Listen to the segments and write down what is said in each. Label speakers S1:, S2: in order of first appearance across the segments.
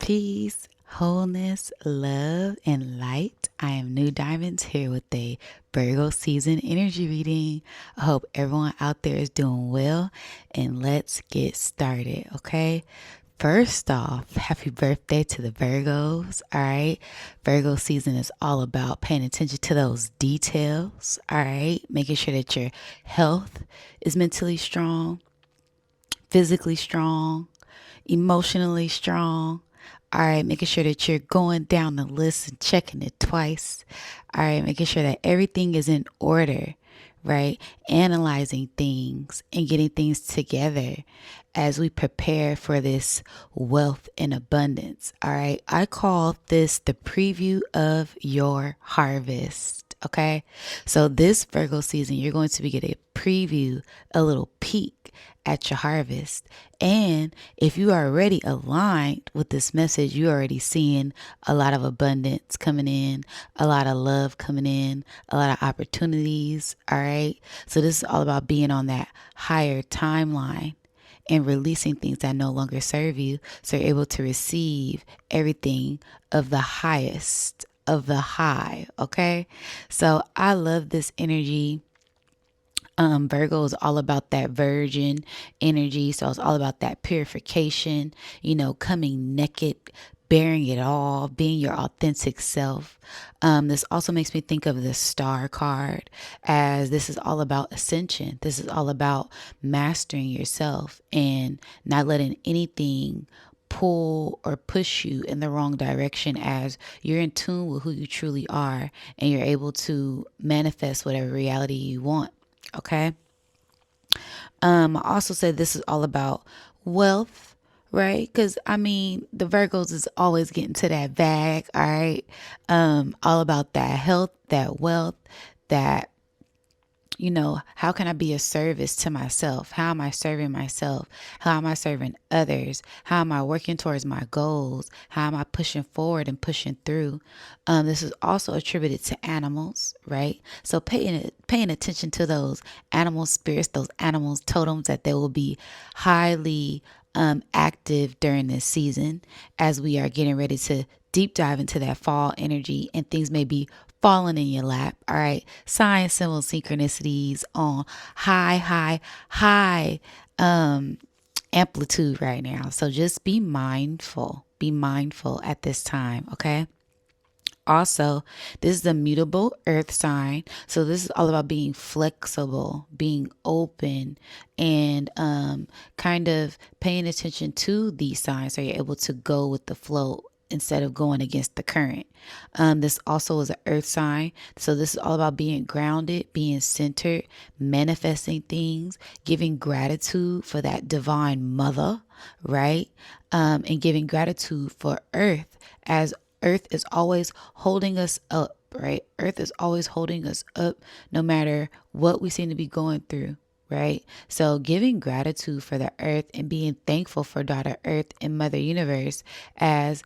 S1: Peace, wholeness, love, and light. I am Nudiamonds here with a Virgo season energy reading. I hope everyone out there is doing well, and let's get started, okay? First off, happy birthday to the Virgos, all right? Virgo season is all about paying attention to those details, all right? Making sure that your health is mentally strong, physically strong, emotionally strong. All right, making sure that you're going down the list and checking it twice. All right, making sure that everything is in order, right? Analyzing things and getting things together as we prepare for this wealth and abundance. All right, I call this the preview of your harvest. Okay, so this Virgo season, you're going to be getting a preview, a little peek at your harvest. And if you are already aligned with this message, you're already seeing a lot of abundance coming in, a lot of love coming in, a lot of opportunities. All right. So this is all about being on that higher timeline and releasing things that no longer serve you. So you're able to receive everything of the highest of the high. Okay. So I love this energy. Virgo is all about that virgin energy. So it's all about that purification, coming naked, bearing it all, being your authentic self. This also makes me think of the star card, as this is all about ascension. This is all about mastering yourself and not letting anything pull or push you in the wrong direction, as you're in tune with who you truly are and you're able to manifest whatever reality you want. Okay. I also said this is all about wealth, right? Because the Virgos is always getting to that bag. All right. All about that health, that wealth, that how can I be a service to myself? How am I serving myself? How am I serving others? How am I working towards my goals? How am I pushing forward and pushing through? This is also attributed to animals, right? So paying attention to those animal spirits, those animals totems, that they will be highly active during this season as we are getting ready to deep dive into that fall energy, and things may be falling in your lap. All right. Sign, symbol, synchronicities on high amplitude right now. So just be mindful. Be mindful at this time. Okay. Also, this is a mutable earth sign. So this is all about being flexible, being open, and kind of paying attention to these signs so you're able to go with the flow instead of going against the current. This also is an earth sign. So this is all about being grounded, being centered, manifesting things, giving gratitude for that divine mother, right? And giving gratitude for earth, as earth is always holding us up, right? Earth is always holding us up no matter what we seem to be going through, right? So giving gratitude for the earth and being thankful for Daughter Earth and Mother Universe, as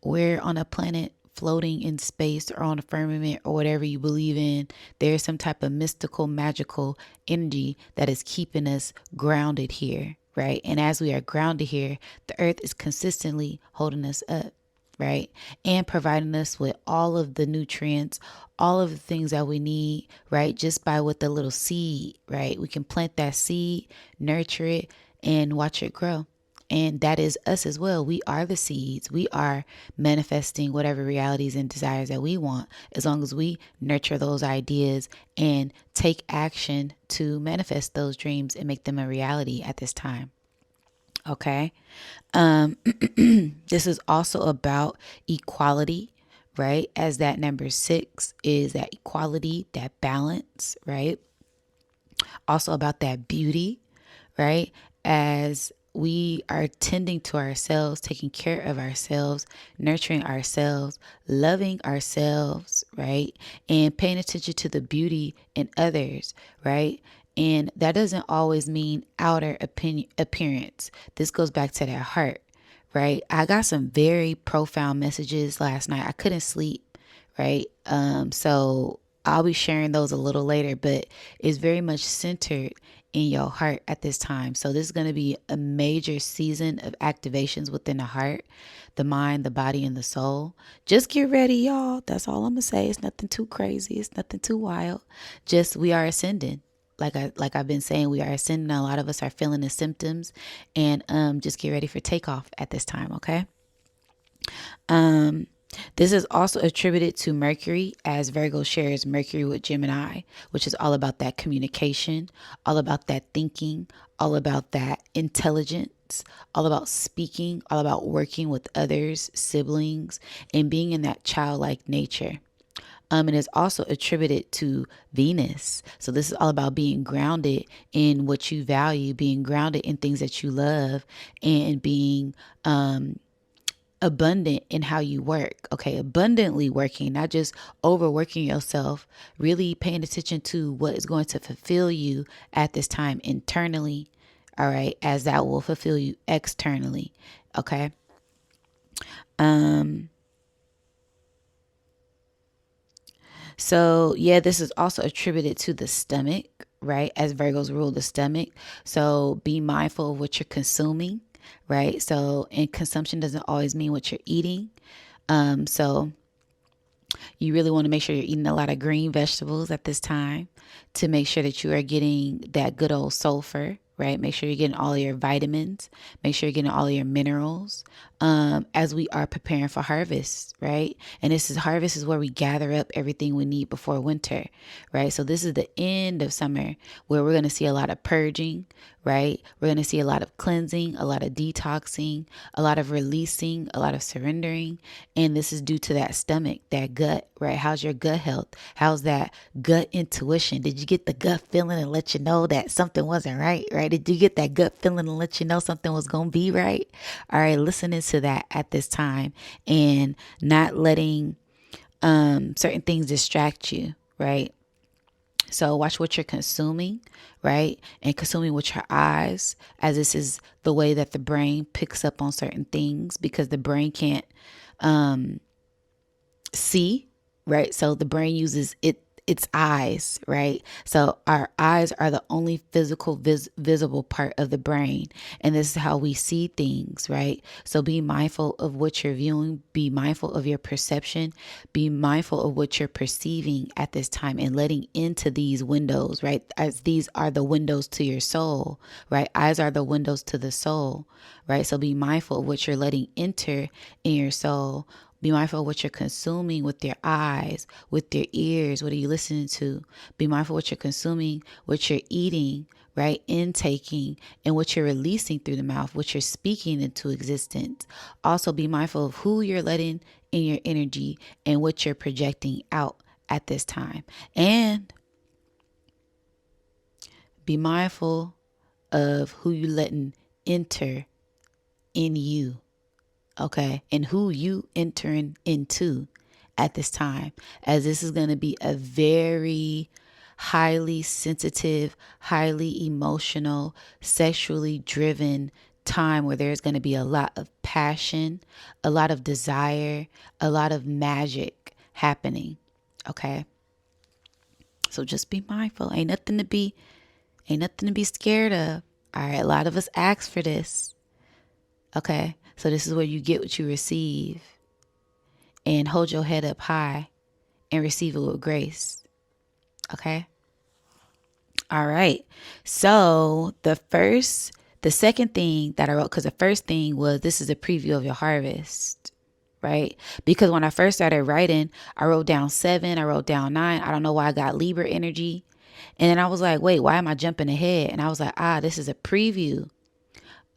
S1: we're on a planet floating in space or on a firmament or whatever you believe in. There's some type of mystical, magical energy that is keeping us grounded here, right? And as we are grounded here, the earth is consistently holding us up, right? And providing us with all of the nutrients, all of the things that we need, right? Just by with the little seed, right? We can plant that seed, nurture it, and watch it grow. And that is us as well. We are the seeds. We are manifesting whatever realities and desires that we want, as long as we nurture those ideas and take action to manifest those dreams and make them a reality at this time. Okay. This is also about equality, right? As that number 6 is that equality, that balance, right? Also about that beauty, right? As we are tending to ourselves, taking care of ourselves, nurturing ourselves, loving ourselves, right? And paying attention to the beauty in others, right? And that doesn't always mean outer appearance. This goes back to that heart, right? I got some very profound messages last night. I couldn't sleep, right? So I'll be sharing those a little later, but it's very much centered in your heart at this time. So this is going to be a major season of activations within the heart, the mind, the body, and the soul. Just get ready, y'all. That's all I'm going to say. It's nothing too crazy. It's nothing too wild. Just we are ascending. Like I've been saying, we are ascending. A lot of us are feeling the symptoms, and just get ready for takeoff at this time, okay? This is also attributed to Mercury, as Virgo shares Mercury with Gemini, which is all about that communication, all about that thinking, all about that intelligence, all about speaking, all about working with others, siblings, and being in that childlike nature. And is also attributed to Venus. So this is all about being grounded in what you value, being grounded in things that you love, and being abundant in how you work. Okay, abundantly working, not just overworking yourself, really paying attention to what is going to fulfill you at this time internally, all right, as that will fulfill you externally. Okay. So yeah, this is also attributed to the stomach, right? As Virgos rule the stomach. So be mindful of what you're consuming, right? So, and consumption doesn't always mean what you're eating. So you really want to make sure you're eating a lot of green vegetables at this time to make sure that you are getting that good old sulfur, right? Make sure you're getting all of your vitamins. Make sure you're getting all of your minerals as we are preparing for harvest, right? And harvest is where we gather up everything we need before winter, right? So this is the end of summer where we're going to see a lot of purging, right? We're going to see a lot of cleansing, a lot of detoxing, a lot of releasing, a lot of surrendering. And this is due to that stomach, that gut, right? How's your gut health? How's that gut intuition? Did you get the gut feeling and let you know that something wasn't right, right? Did you get that gut feeling and let you know something was going to be right? All right, listening to that at this time and not letting certain things distract you, right? So watch what you're consuming, right? And consuming with your eyes, as this is the way that the brain picks up on certain things, because the brain can't see, right? So the brain uses its eyes, right? So our eyes are the only physical visible part of the brain, and this is how we see things, right? So be mindful of what you're viewing, be mindful of your perception, be mindful of what you're perceiving at this time, and letting into these windows, right? As these are the windows to your soul, right? Eyes are the windows to the soul, right? So be mindful of what you're letting enter in your soul. Be mindful of what you're consuming with your eyes, with your ears. What are you listening to? Be mindful of what you're consuming, what you're eating, right? Intaking, and what you're releasing through the mouth, what you're speaking into existence. Also be mindful of who you're letting in your energy and what you're projecting out at this time. And be mindful of who you're letting enter in you. Okay, and who you entering into at this time, as this is going to be a very highly sensitive, highly emotional, sexually driven time where there's going to be a lot of passion, a lot of desire, a lot of magic happening. Okay, so just be mindful. Ain't nothing to be scared of. All right, a lot of us ask for this. Okay, so this is where you get what you receive, and hold your head up high and receive it with grace. Okay. All right. So the second thing that I wrote, because the first thing was, this is a preview of your harvest, right? Because when I first started writing, I wrote down 7, I wrote down 9. I don't know why I got Libra energy. And then I was like, wait, why am I jumping ahead? And I was like, this is a preview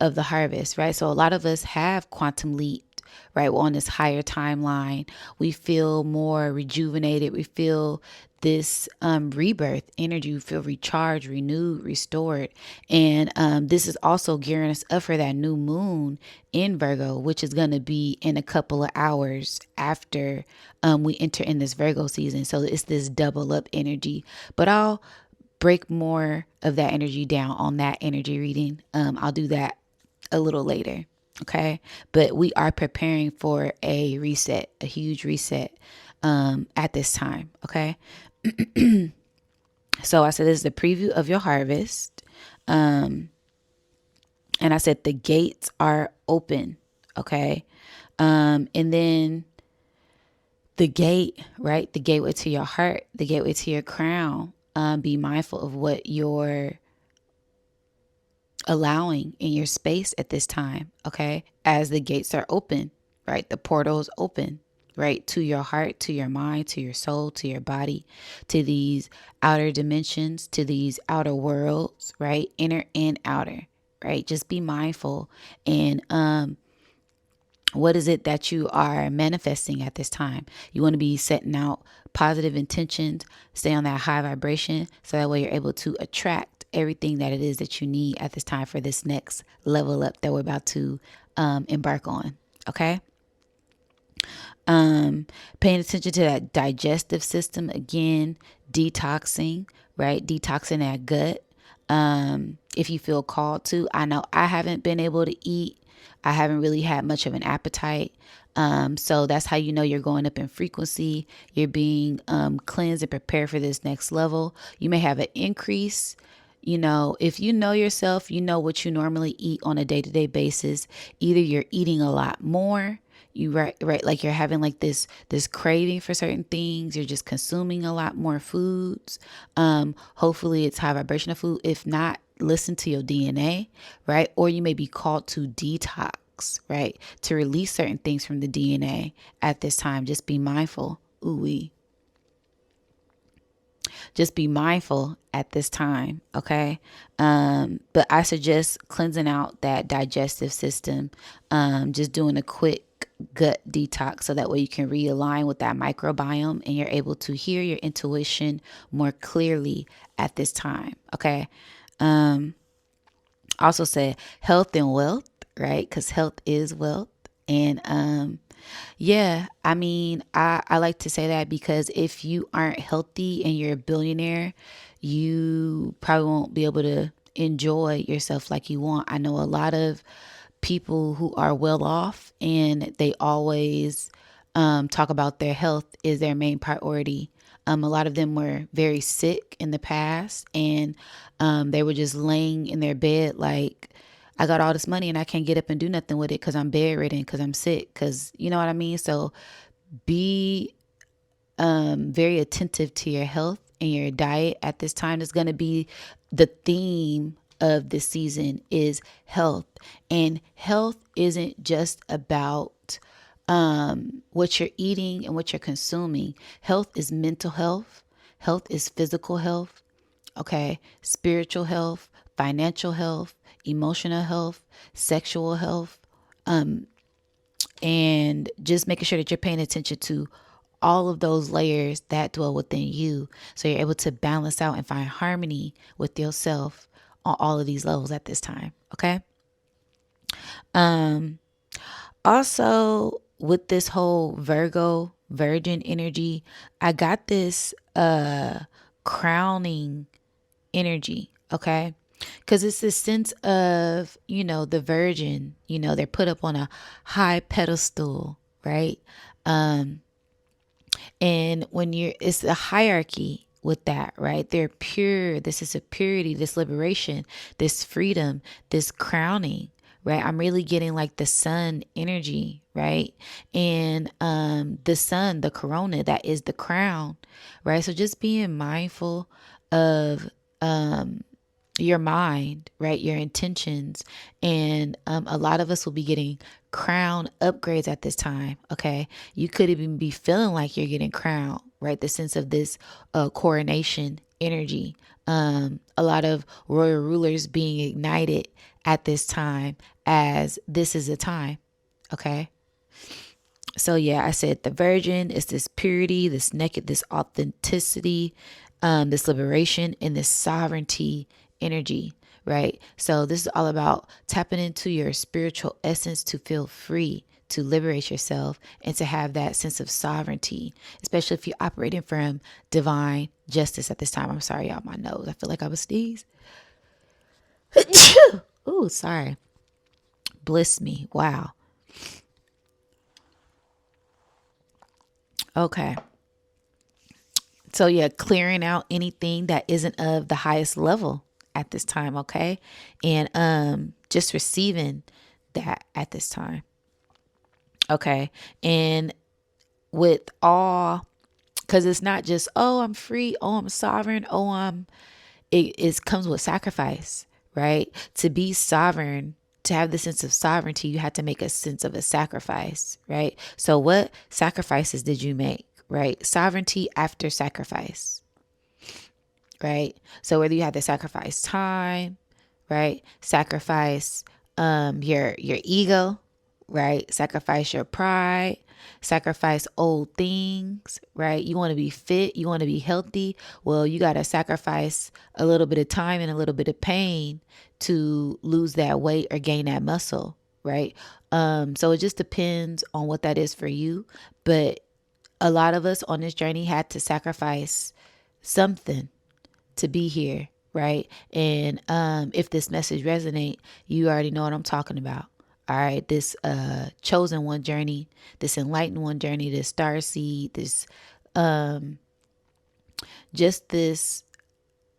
S1: of the harvest, right? So a lot of us have quantum leaped, right? We're on this higher timeline. We feel more rejuvenated. We feel this rebirth energy. We feel recharged, renewed, restored. And this is also gearing us up for that new moon in Virgo, which is going to be in a couple of hours after we enter in this Virgo season. So it's this double up energy. But I'll break more of that energy down on that energy reading. I'll do that a little later. Okay. But we are preparing for a reset, a huge reset at this time. Okay. So I said, this is the preview of your harvest. And I said the gates are open. Okay. And then the gate, right? The gateway to your heart, the gateway to your crown. Be mindful of what you're allowing in your space at this time. Okay. As the gates are open, right? The portals open, right? To your heart, to your mind, to your soul, to your body, to these outer dimensions, to these outer worlds, right? Inner and outer, right? Just be mindful. And, what is it that you are manifesting at this time? You want to be setting out positive intentions, stay on that high vibration, so that way you're able to attract everything that it is that you need at this time for this next level up that we're about to embark on. Okay. Paying attention to that digestive system again, detoxing, right? Detoxing that gut. If you feel called to, I know I haven't been able to eat. I haven't really had much of an appetite. So that's how you know you're going up in frequency. You're being cleansed and prepared for this next level. You may have an increase. You know, if you know yourself, you know what you normally eat on a day-to-day basis. Either you're eating a lot more, you right like you're having like this craving for certain things, you're just consuming a lot more foods. Hopefully it's high vibrational food. If not, listen to your DNA, right? Or you may be called to detox, right? To release certain things from the DNA at this time. Just be mindful. Ooh, just be mindful at this time. Okay. But I suggest cleansing out that digestive system. Just doing a quick gut detox so that way you can realign with that microbiome and you're able to hear your intuition more clearly at this time. Okay. Also said health and wealth, right? Because health is wealth. And yeah, I mean, I like to say that because if you aren't healthy and you're a billionaire, you probably won't be able to enjoy yourself like you want. I know a lot of people who are well off and they always talk about their health is their main priority. A lot of them were very sick in the past and they were just laying in their bed like, I got all this money and I can't get up and do nothing with it because I'm bedridden, because I'm sick, because you know what I mean? So be very attentive to your health and your diet at this time. Is going to be the theme of this season is health. And health isn't just about what you're eating and what you're consuming. Health is mental health. Health is physical health. Okay. Spiritual health, financial health, emotional health, sexual health, and just making sure that you're paying attention to all of those layers that dwell within you. So you're able to balance out and find harmony with yourself on all of these levels at this time. Okay. Also with this whole Virgo virgin energy, I got this crowning energy. Okay. Because it's this sense of, you know, the virgin, you know, they're put up on a high pedestal, right? And when it's a hierarchy with that, right? They're pure. This is a purity, this liberation, this freedom, this crowning, right? I'm really getting like the sun energy, right? And the sun, the corona, that is the crown, right? So just being mindful of your mind, right? Your intentions. And a lot of us will be getting crown upgrades at this time. Okay. You could even be feeling like you're getting crowned, right? The sense of this coronation energy. A lot of royal rulers being ignited at this time as this is a time. Okay. So yeah, I said the virgin is this purity, this naked, this authenticity, this liberation, and this sovereignty energy, right? So this is all about tapping into your spiritual essence to feel free, to liberate yourself, and to have that sense of sovereignty, especially if you're operating from divine justice at this time. I'm sorry, y'all, my nose. I feel like I was sneeze. Ooh, sorry. Bliss me. Wow. Okay. So yeah, clearing out anything that isn't of the highest level at this time, okay? And just receiving that at this time. Okay. And with all, because it's not just, oh, I'm free, oh, I'm sovereign, it comes with sacrifice, right? To be sovereign, to have the sense of sovereignty, you have to make a sense of a sacrifice, right? So what sacrifices did you make, right? Sovereignty after sacrifice, right? So whether you have to sacrifice time, right? Sacrifice your ego, right? Sacrifice your pride, sacrifice old things, right? You want to be fit, you want to be healthy. Well, you got to sacrifice a little bit of time and a little bit of pain to lose that weight or gain that muscle, right? So it just depends on what that is for you. But a lot of us on this journey had to sacrifice something to be here, right? And if this message resonate, you already know what I'm talking about. All right, this chosen one journey, this enlightened one journey, this star seed, this just this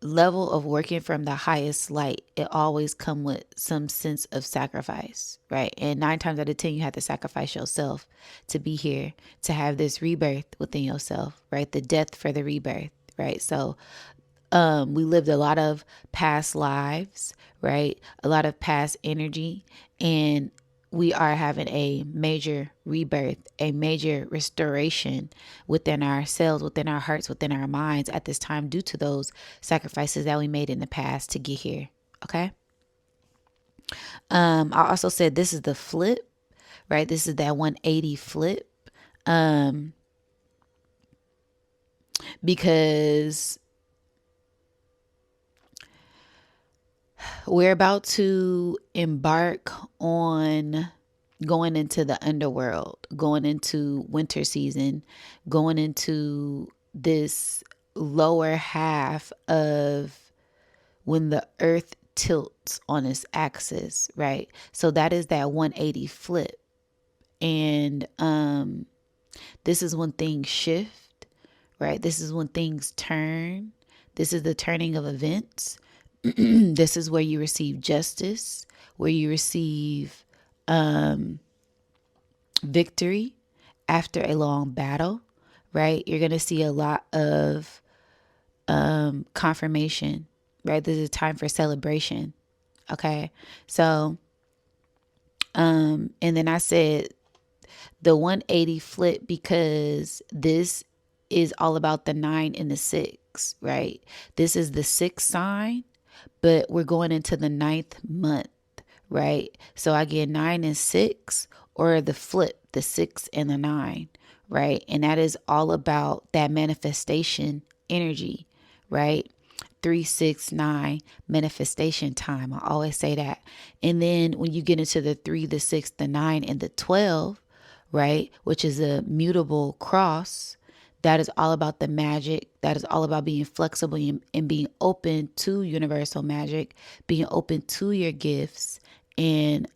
S1: level of working from the highest light, it always come with some sense of sacrifice, right? And 9 times out of 10, you have to sacrifice yourself to be here, to have this rebirth within yourself, right? The death for the rebirth, right? So we lived a lot of past lives, right? A lot of past energy, and we are having a major rebirth, a major restoration within ourselves, within our hearts, within our minds at this time due to those sacrifices that we made in the past to get here. Okay. I also said this is the flip, right? This is that 180 flip. Because we're about to embark on going into the underworld, going into winter season, going into this lower half of when the earth tilts on its axis, right? So that is that 180 flip. And this is when things shift, right? This is when things turn. This is the turning of events. This is where you receive justice, where you receive victory after a long battle, right? You're going to see a lot of confirmation, right? This is a time for celebration. Okay. So, and then I said the 180 flip because this is all about the 9 and the 6, right? This is the 6th sign, but we're going into the 9th month, right? So I get 9 and 6, or the flip, the 6 and the 9, right? And that is all about that manifestation energy, right? 3, 6, 9 manifestation time. I always say that. And then when you get into the 3, the 6, the 9, and the 12, right, which is a mutable cross, that is all about the magic. That is all about being flexible and being open to universal magic, being open to your gifts, and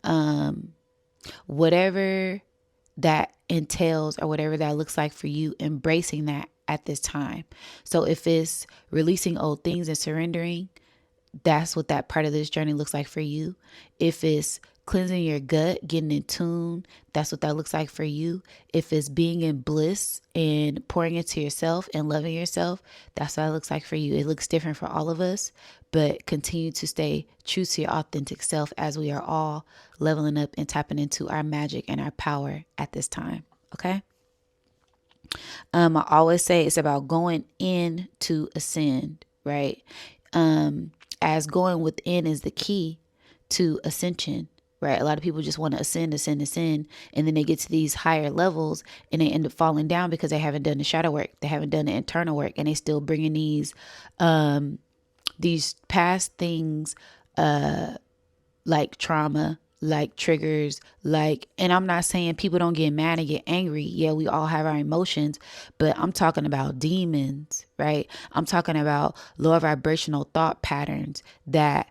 S1: whatever that entails or whatever that looks like for you, embracing that at this time. So if it's releasing old things and surrendering, that's what that part of this journey looks like for you. If it's cleansing your gut, getting in tune, that's what that looks like for you. If it's being in bliss and pouring into yourself and loving yourself, that's what it looks like for you. It looks different for all of us, but continue to stay true to your authentic self as we are all leveling up and tapping into our magic and our power at this time. Okay. I always say it's about going in to ascend, right? As going within is the key to ascension, right? A lot of people just want to ascend, and then they get to these higher levels and they end up falling down because they haven't done the shadow work, they haven't done the internal work, and they still bringing these past things, like trauma, like triggers, and I'm not saying people don't get mad and get angry. Yeah, we all have our emotions, but I'm talking about demons, right? I'm talking about lower vibrational thought patterns, that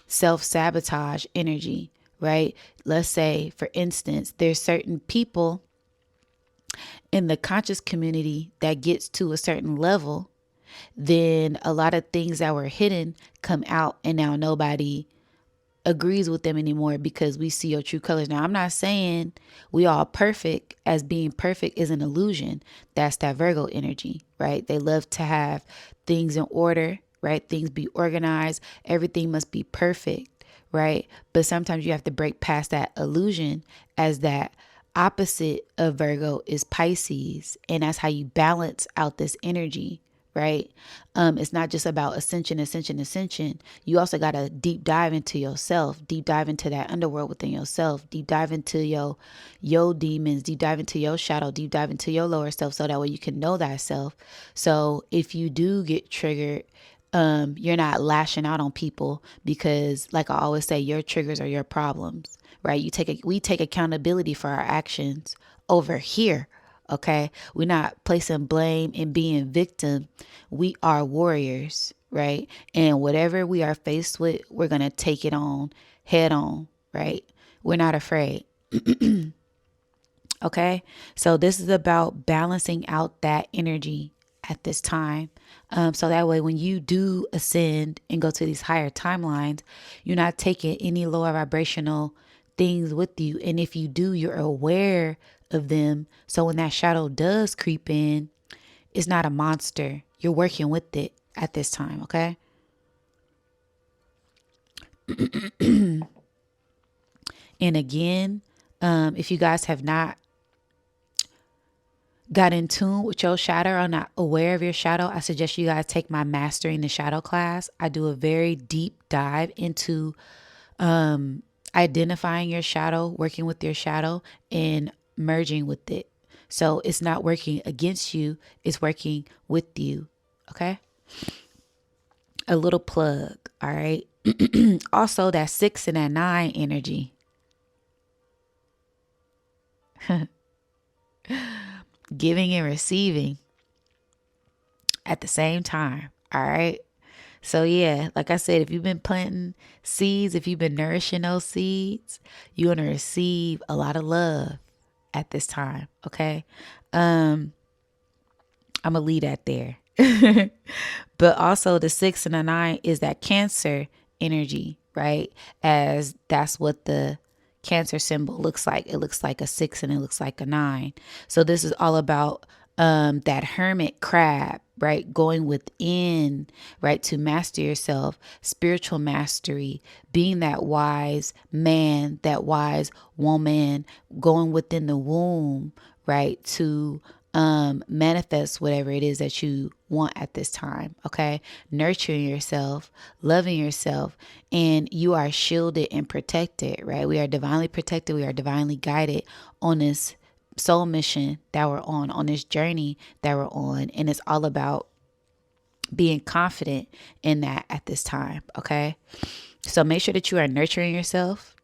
S1: self-sabotage energy, right? Let's say, for instance, there's certain people in the conscious community that gets to a certain level then a lot of things that were hidden come out, and now nobody agrees with them anymore because we see your true colors. Now, I'm not saying we all perfect, as being perfect is an illusion. That's that Virgo energy, right? They love to have things in order, right? Things be organized. Everything must be perfect, right? But sometimes you have to break past that illusion, as that opposite of Virgo is Pisces. And that's how you balance out this energy, right? It's not just about ascension. You also got to deep dive into yourself, deep dive into that underworld within yourself, deep dive into your demons, deep dive into your shadow, deep dive into your lower self, so that way you can know thyself. So if you do get triggered, you're not lashing out on people, because like I always say, your triggers are your problems, right? We take accountability for our actions over here. Okay. We're not placing blame and being victim. We are warriors, right? And whatever we are faced with, we're going to take it on head on, right? We're not afraid. Okay. So this is about balancing out that energy at this time. So that way, when you do ascend and go to these higher timelines, you're not taking any lower vibrational things with you. And if you do, you're aware of them. So when that shadow does creep in, it's not a monster. You're working with it at this time. Okay. And again, if you guys have not got in tune with your shadow or not aware of your shadow, I suggest you guys take my Mastering the Shadow class. I do a very deep dive into identifying your shadow, working with your shadow, and merging with it. So it's not working against you, it's working with you. Okay. A little plug. All right. Also, that 6 and that 9 energy. Giving and receiving at the same time. All right. So yeah, like I said, if you've been planting seeds, if you've been nourishing those seeds, you're going to receive a lot of love at this time. Okay. I'm going to leave that there. But also the 6 and the 9 is that Cancer energy, right? As that's what the Cancer symbol looks like. It looks like a 6 and it looks like a 9. So this is all about that hermit crab, right? Going within, right? To master yourself, spiritual mastery, being that wise man, that wise woman, going within the womb, right? To manifest whatever it is that you want at this time. Okay. Nurturing yourself, loving yourself, and you are shielded and protected, right? We are divinely protected. We are divinely guided on this soul mission that we're on this journey that we're on. And it's all about being confident in that at this time. Okay. So make sure that you are nurturing yourself,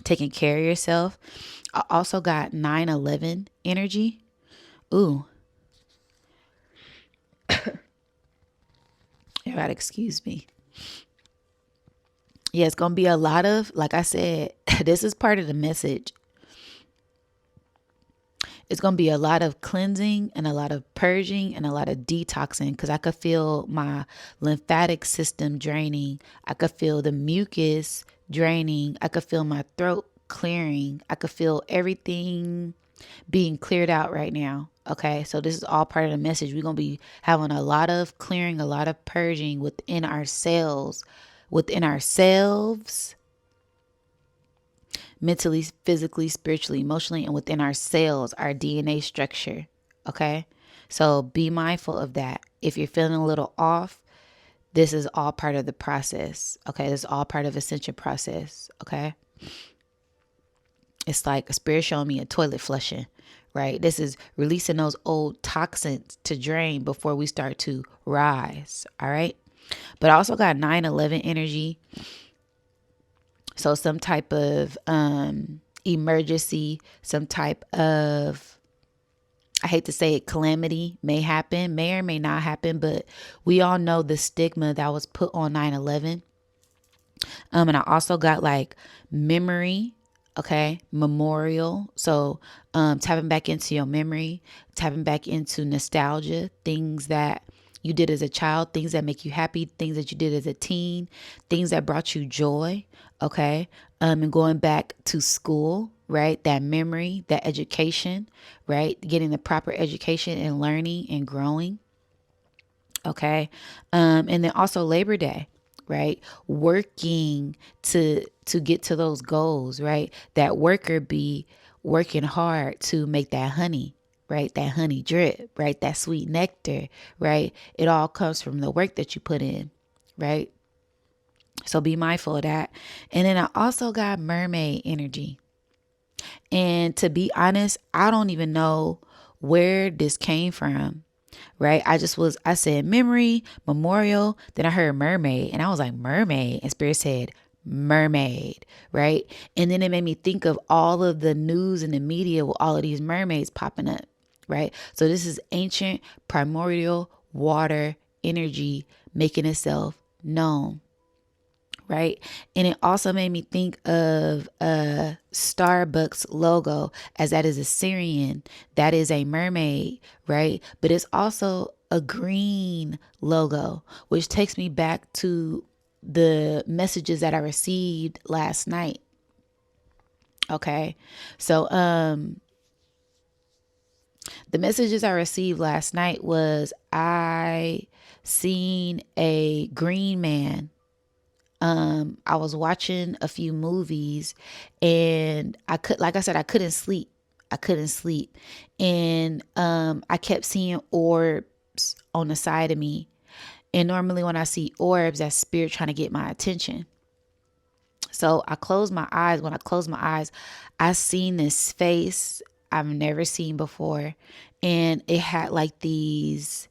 S1: taking care of yourself. I also got 9/11 energy. Ooh. You gotta excuse me. Yeah, it's gonna be a lot of, like I said, this is part of the message. It's gonna be a lot of cleansing and a lot of purging and a lot of detoxing, because I could feel my lymphatic system draining. I could feel the mucus draining. I could feel my throat clearing. I could feel everything being cleared out right now. Okay, so this is all part of the message. We're going to be having a lot of clearing, a lot of purging within ourselves, within ourselves, mentally, physically, spiritually, emotionally, and within our cells, our DNA structure. Okay, so be mindful of that. If you're feeling a little off, this is all part of the process. Okay, this is all part of ascension process. Okay. It's like a spirit showing me a toilet flushing, right? This is releasing those old toxins to drain before we start to rise. All right. But I also got 9/11 energy. So some type of emergency, some type of, I hate to say it, calamity may happen, may or may not happen, but we all know the stigma that was put on 9/11. And I also got like memory. Okay. Memorial. So, tapping back into your memory, tapping back into nostalgia, things that you did as a child, things that make you happy, things that you did as a teen, things that brought you joy. Okay. And going back to school, right? That memory, that education, right? Getting the proper education and learning and growing. Okay. And then also Labor Day, right? Working to get to those goals, right? That worker be working hard to make that honey, right? That honey drip, right? That sweet nectar, right? It all comes from the work that you put in, right? So be mindful of that. And then I also got mermaid energy. And to be honest, I don't even know where this came from, right? I said memory, memorial, then I heard mermaid, and I was like, mermaid. And Spirit said, mermaid, right? And then it made me think of all of the news and the media with all of these mermaids popping up, right? So this is ancient primordial water energy making itself known, right? And it also made me think of a Starbucks logo, as that is a Syrian, that is a mermaid, right? But it's also a green logo, which takes me back to the messages that I received last night. Okay. So the messages I received last night was I seen a green man. I was watching a few movies and like I said, I couldn't sleep. I couldn't sleep. And I kept seeing orbs on the side of me. And normally when I see orbs, that's spirit trying to get my attention. So I closed my eyes. When I closed my eyes, I seen this face I've never seen before. And it had like these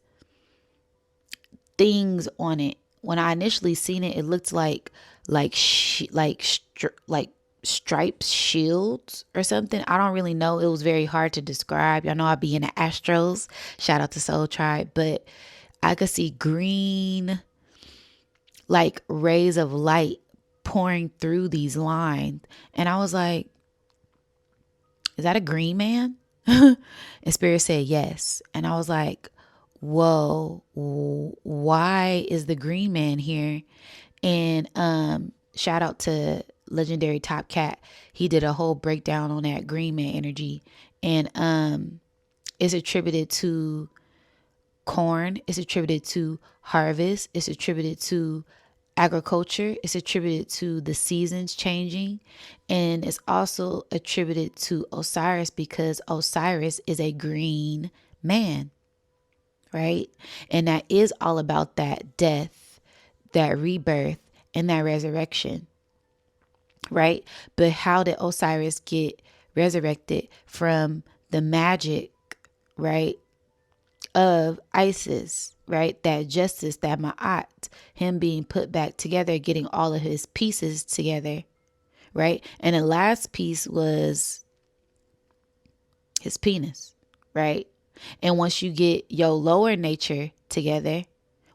S1: things on it. When I initially seen it, it looked like stripes, shields or something. I don't really know. It was very hard to describe. Y'all know I be in the Astros. Shout out to Soul Tribe, but I could see green like rays of light pouring through these lines, and I was like, "Is that a green man?" And Spirit said yes, and I was like, whoa, why is the green man here? And shout out to legendary Top Cat. He did a whole breakdown on that green man energy. And it's attributed to corn, it's attributed to harvest, it's attributed to agriculture, it's attributed to the seasons changing, and it's also attributed to Osiris because Osiris is a green man, right? And that is all about that death, that rebirth, and that resurrection, right? But how did Osiris get resurrected from the magic, right, of Isis, right? That justice, that Ma'at, him being put back together, getting all of his pieces together, right? And the last piece was his penis, right? And once you get your lower nature together,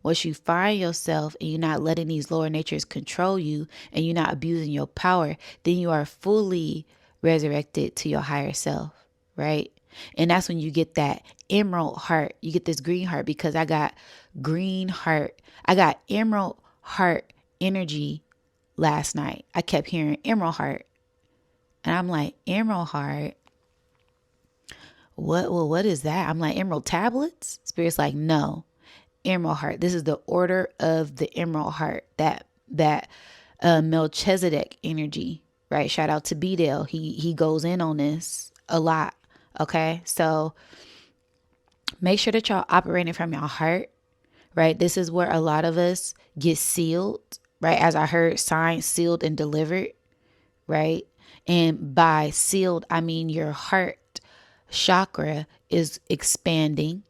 S1: once you find yourself and you're not letting these lower natures control you and you're not abusing your power, then you are fully resurrected to your higher self, right? And that's when you get that emerald heart. You get this green heart because I got green heart. I got emerald heart energy last night. I kept hearing emerald heart. And I'm like, emerald heart? What is that? I'm like, emerald tablets? Spirit's like, no, emerald heart. This is the order of the emerald heart, that Melchizedek energy, right? Shout out to B-Dale. He goes in on this a lot. Okay. So make sure that y'all operating from your heart, right? This is where a lot of us get sealed, right? As I heard, signed, sealed, and delivered, right? And by sealed, I mean your heart chakra is expanding.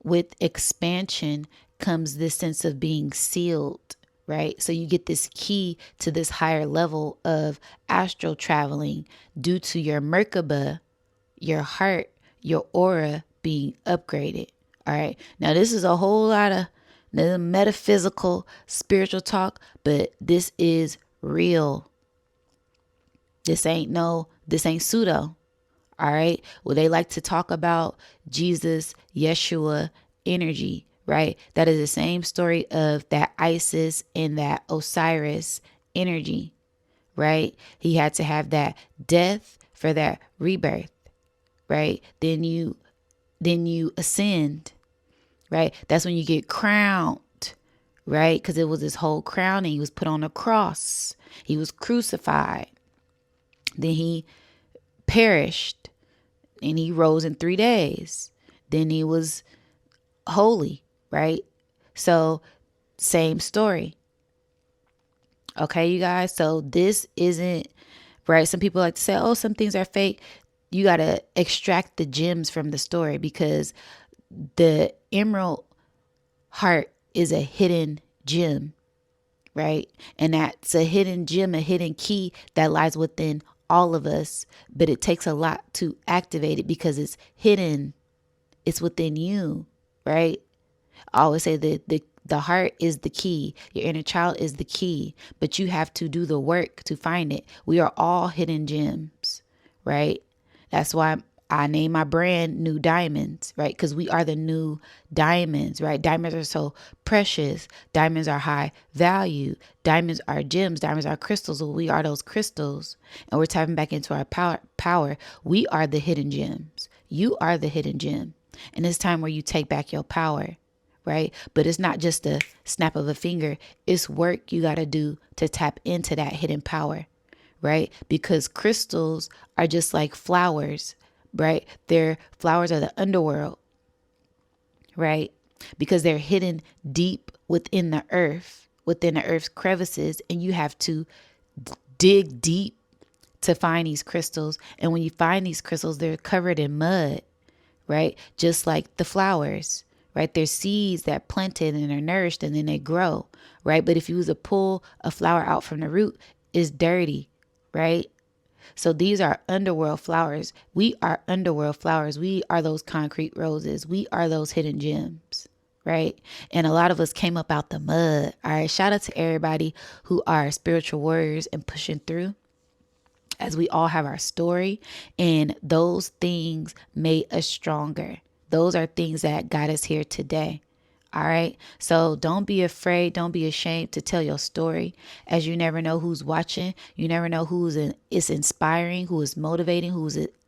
S1: With expansion comes this sense of being sealed, right? So you get this key to this higher level of astral traveling due to your Merkaba, your heart, your aura being upgraded. All right. Now, this is a whole lot of metaphysical, spiritual talk, but this is real. This ain't pseudo. All right. Well, they like to talk about Jesus, Yeshua energy, right? That is the same story of that Isis and that Osiris energy, right? He had to have that death for that rebirth, right? Then you ascend, right? That's when you get crowned, right? Because it was this whole crowning. He was put on a cross. He was crucified. Then he perished and he rose in 3 days. Then he was holy, right? So same story. Okay, you guys. So this isn't right. Some people like to say, oh, some things are fake. You got to extract the gems from the story, because the emerald heart is a hidden gem, right? And that's a hidden gem, a hidden key that lies within all of us. But it takes a lot to activate it because it's hidden. It's within you, right? I always say that the heart is the key. Your inner child is the key, but you have to do the work to find it. We are all hidden gems, right? That's why I name my brand New Diamonds, right? Because we are the new diamonds, right? Diamonds are so precious. Diamonds are high value. Diamonds are gems. Diamonds are crystals. Well, we are those crystals, and we're tapping back into our power. We are the hidden gems. You are the hidden gem, and it's time where you take back your power, right? But it's not just a snap of a finger. It's work you got to do to tap into that hidden power, right? Because crystals are just like flowers, right? They're flowers of the underworld, right? Because they're hidden deep within the earth's crevices, and you have to dig deep to find these crystals. And when you find these crystals, they're covered in mud, right? Just like the flowers, right? There's seeds that planted and are nourished and then they grow, right? But if you was to pull a flower out from the root, it's dirty, right? So these are underworld flowers. We are underworld flowers. We are those concrete roses. We are those hidden gems, right? And a lot of us came up out the mud. All right. Shout out to everybody who are spiritual warriors and pushing through, as we all have our story, and those things made us stronger. Those are things that got us here today. All right. So don't be afraid. Don't be ashamed to tell your story, as you never know who's watching. You never know is inspiring, who is motivating,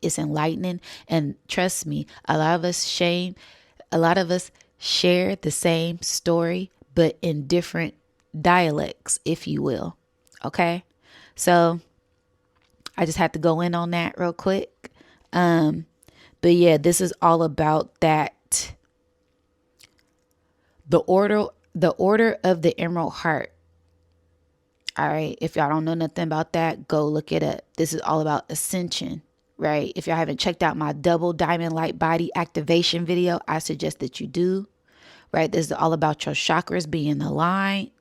S1: is enlightening. And trust me, a lot of us share the same story, but in different dialects, if you will. Okay. So I just had to go in on that real quick. But yeah, this is all about that. The order of the emerald heart. All right. If y'all don't know nothing about that, go look it up. This is all about ascension, right? If y'all haven't checked out my double diamond light body activation video, I suggest that you do, right? This is all about your chakras being aligned,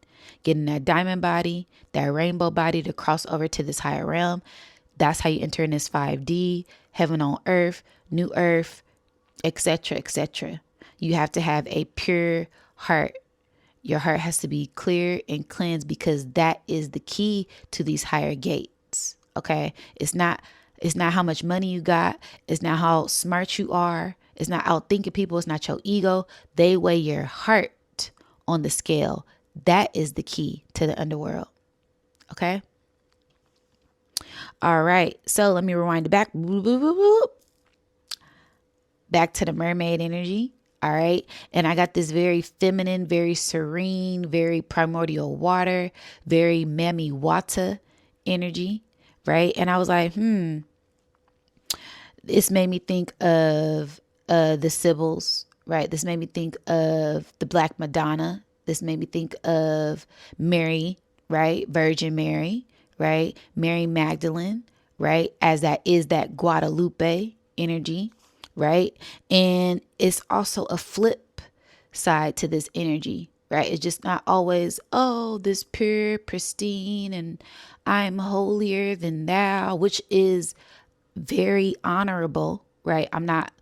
S1: getting that diamond body, that rainbow body to cross over to this higher realm. That's how you enter in this 5D, heaven on earth, new earth, etc., etc. You have to have a pure heart. Your heart has to be clear and cleansed, because that is the key to these higher gates. Okay. It's not how much money you got. It's not how smart you are. It's not outthinking people. It's not your ego. They weigh your heart on the scale. That is the key to the underworld. Okay. All right. So let me rewind it back. Back to the mermaid energy. All right. And I got this very feminine, very serene, very primordial water, very Mami Wata energy. Right. And I was like, this made me think of the Sibyls. Right. This made me think of the Black Madonna. This made me think of Mary, right? Virgin Mary, right? Mary Magdalene, right? As that is that Guadalupe energy, right? And it's also a flip side to this energy, right? It's just not always, oh, this pure, pristine, and I'm holier than thou, which is very honorable, right? I'm not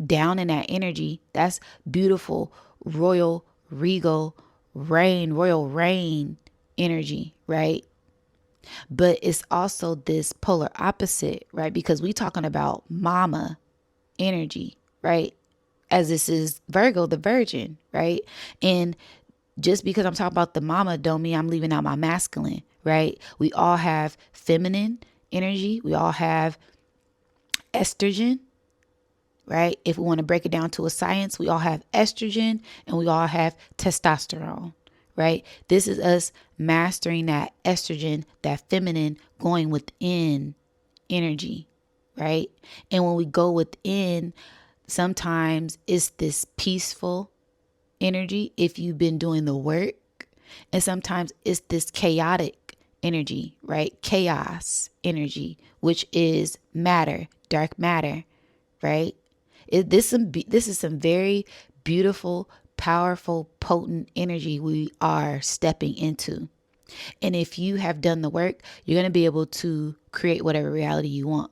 S1: down in that energy. That's beautiful, royal, regal, royal reign energy, right? But it's also this polar opposite, right? Because we talking about mama energy, right? as this is Virgo, the virgin, right? And just because I'm talking about the mama don't mean I'm leaving out my masculine, right? We all have feminine energy. We all have estrogen, right? If we want to break it down to a science, we all have estrogen and we all have testosterone, right? This is us mastering that estrogen, that feminine, going within energy, right? And when we go within, sometimes it's this peaceful energy if you've been doing the work. And sometimes it's this chaotic energy, right? Chaos energy, which is matter, dark matter, right? This is some very beautiful, powerful, potent energy we are stepping into. And if you have done the work, you're going to be able to create whatever reality you want.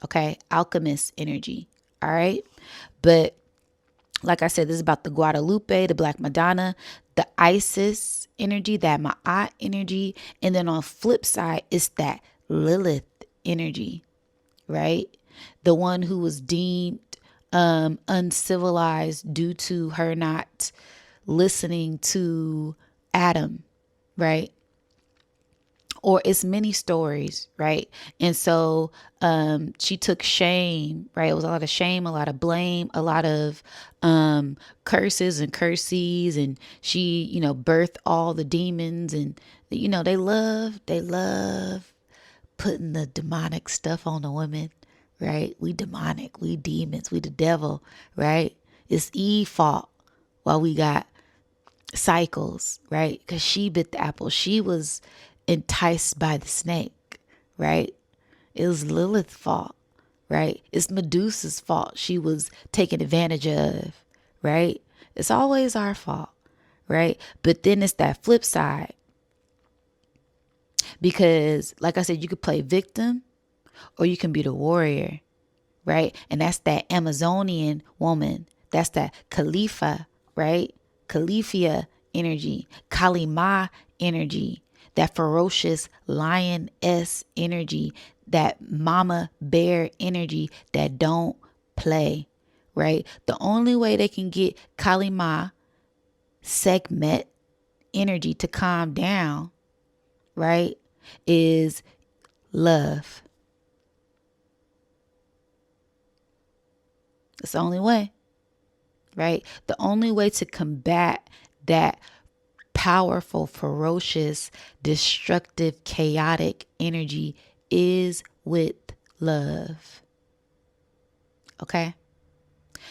S1: Okay. Alchemist energy. All right. But like I said, this is about the Guadalupe, the Black Madonna, the Isis energy, that Ma'at energy. And then on the flip side, it's that Lilith energy, right? The one who was deemed uncivilized due to her not listening to Adam, right? Or it's many stories, right? And so she took shame, right? It was a lot of shame, a lot of blame, a lot of curses and curses, and she, birthed all the demons, and they love putting the demonic stuff on the women, right? We demonic, we demons, we the devil, right? It's Eve fault while we got cycles, right? Because she bit the apple. She was enticed by the snake, right? It was Lilith's fault, right? It's Medusa's fault. She was taken advantage of, right? It's always our fault, right? But then it's that flip side. Because, like I said, you could play victim or you can be the warrior, right? And that's that Amazonian woman. That's that Khalifa, right? Califia energy, Kalima energy, that ferocious lioness energy, that mama bear energy that don't play, right? The only way they can get Kalima segment energy to calm down, right, is love. It's the only way, right? The only way to combat that powerful, ferocious, destructive, chaotic energy is with love. Okay?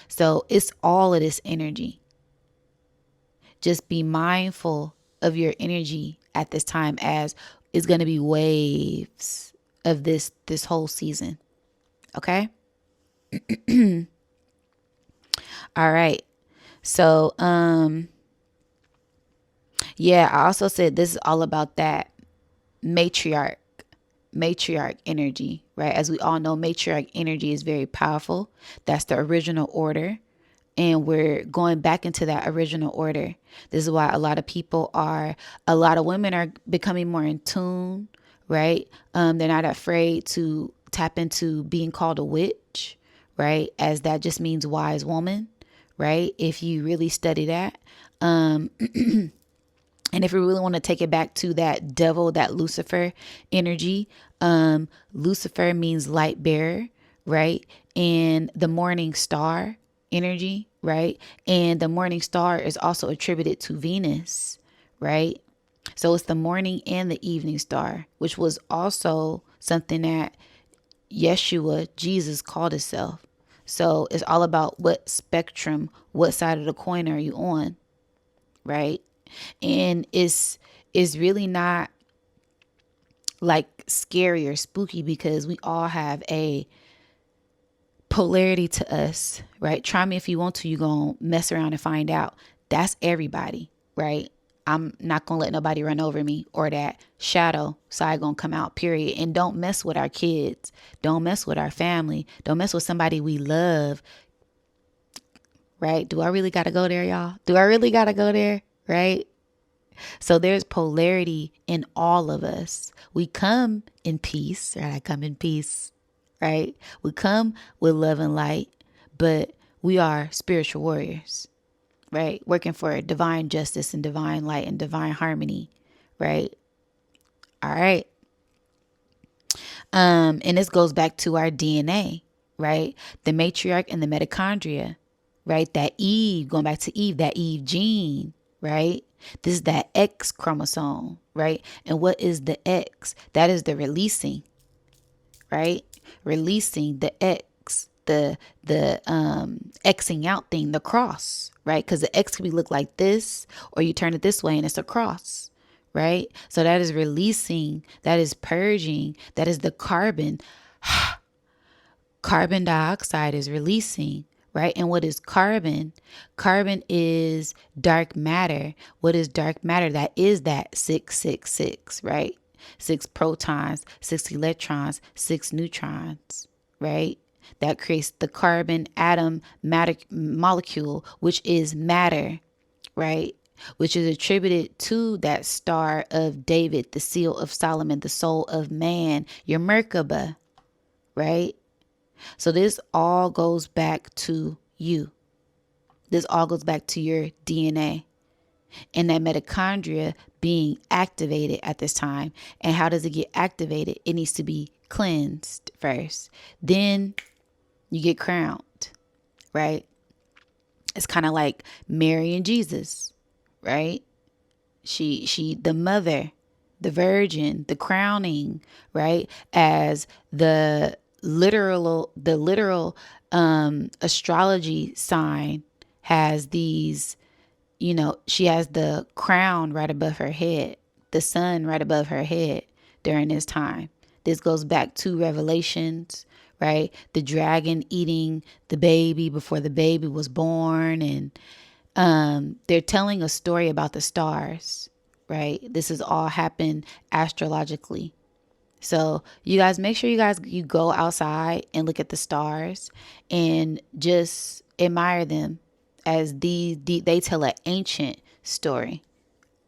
S1: So it's all of this energy. Just be mindful of your energy at this time, as it's going to be waves of this whole season. Okay? All right. So, yeah, I also said this is all about that matriarch energy, right? As we all know, matriarch energy is very powerful. That's the original order. And we're going back into that original order. This is why a lot of women are becoming more in tune, right? They're not afraid to tap into being called a witch, right? As that just means wise woman, right? If you really study that. And if we really want to take it back to that devil, that Lucifer energy, Lucifer means light bearer, right? And the morning star energy, right? And the morning star is also attributed to Venus, right? So it's the morning and the evening star, which was also something that Yeshua, Jesus, called himself. So it's all about what spectrum, what side of the coin are you on, right? And it's really not like scary or spooky, because we all have a polarity to us, right? Try me if you want to. You're going to mess around and find out. That's everybody, right? I'm not going to let nobody run over me, or that shadow side going to come out, period. And don't mess with our kids. Don't mess with our family. Don't mess with somebody we love, right? Do I really got to go there, y'all? Do I really got to go there, right? So there's polarity in all of us. We come in peace, right? I come in peace, right? We come with love and light, but we are spiritual warriors, right? Working for divine justice and divine light and divine harmony, right? All right. And this goes back to our DNA, right? The matriarch and the mitochondria, right? That Eve, going back to Eve, that Eve gene, right? This is that X chromosome, right? And what is the X? That is the releasing, right? Releasing the X, the Xing out thing, the cross, right? Because the X can be look like this, or you turn it this way and it's a cross, right? So that is releasing, that is purging, that is the carbon. Carbon dioxide is releasing, right? And what is carbon? Carbon is dark matter. What is dark matter? That is that 666, right? 6 protons, 6 electrons, 6 neutrons, right? That creates the carbon atom matter molecule, which is matter, right? Which is attributed to that star of David, the seal of Solomon, the soul of man, your Merkaba, right? So this all goes back to you. This all goes back to your DNA and that mitochondria being activated at this time. And how does it get activated? It needs to be cleansed first. Then you get crowned, right? It's kind of like Mary and Jesus, right? She, the mother, the virgin, the crowning, right? As the literal astrology sign has these, she has the crown right above her head, the sun right above her head during this time. This goes back to Revelations, right? The dragon eating the baby before the baby was born. And they're telling a story about the stars, right? This has all happened astrologically. So you guys, make sure you go outside and look at the stars and just admire them as they tell an ancient story.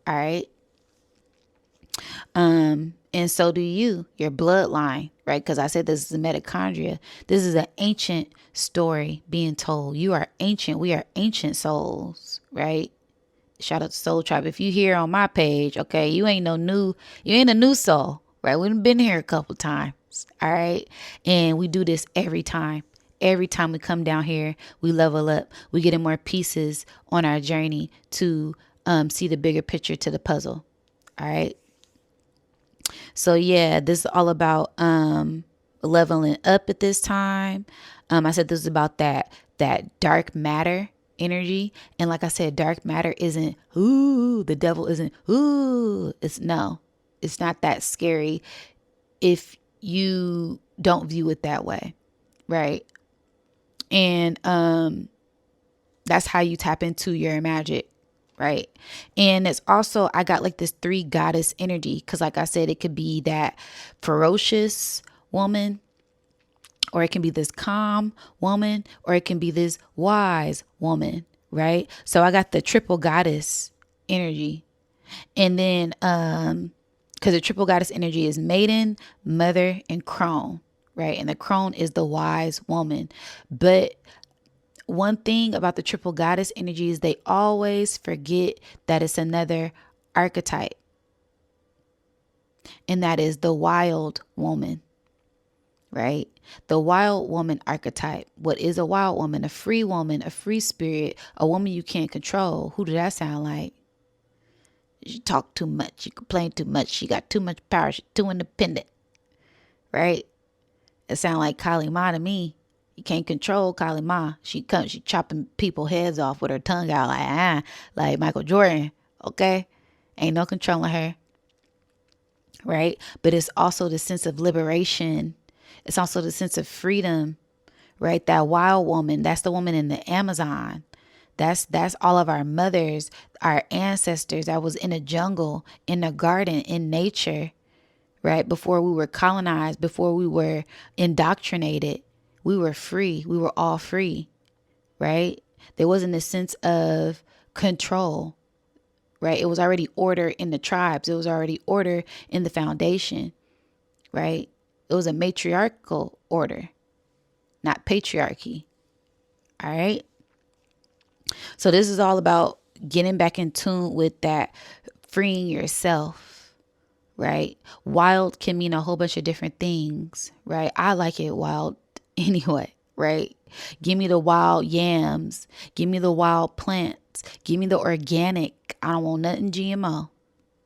S1: All right. And so do you, your bloodline, right? Because I said this is a mitochondria. This is an ancient story being told. You are ancient. We are ancient souls, right? Shout out to Soul Tribe. If you here on my page, okay, you ain't a new soul, right? We've been here a couple times, all right? And we do this every time. Every time we come down here, we level up. We get in more pieces on our journey to see the bigger picture to the puzzle, all right? So yeah, this is all about leveling up at this time. I said this is about that dark matter energy. And like I said, dark matter isn't, ooh, the devil isn't, ooh, it's not that scary if you don't view it that way. Right. And that's how you tap into your magic. Right. And it's also, I got like this 3 goddess energy. Cause like I said, it could be that ferocious woman, or it can be this calm woman, or it can be this wise woman. Right. So I got the triple goddess energy. And then, cause the triple goddess energy is maiden, mother, and crone. Right. And the crone is the wise woman. But one thing about the triple goddess energy is they always forget that it's another archetype. And that is the wild woman, right? The wild woman archetype. What is a wild woman? A free spirit, a woman you can't control. Who did that sound like? She talk too much. She complain too much. She got too much power. She's too independent, right? It sound like Kali Ma to me. You can't control Kali Ma. She chopping people heads off with her tongue out like Michael Jordan. Okay. Ain't no controlling her. Right. But it's also the sense of liberation. It's also the sense of freedom. Right. That wild woman. That's the woman in the Amazon. That's all of our mothers, our ancestors that was in a jungle, in the garden, in nature. Right. Before we were colonized, before we were indoctrinated. We were free. We were all free, right? There wasn't a sense of control, right? It was already order in the tribes. It was already order in the foundation, right? It was a matriarchal order, not patriarchy. All right. So this is all about getting back in tune with that, freeing yourself, right? Wild can mean a whole bunch of different things, right? I like it wild anyway, right? Give me the wild yams. Give me the wild plants. Give me the organic. I don't want nothing GMO.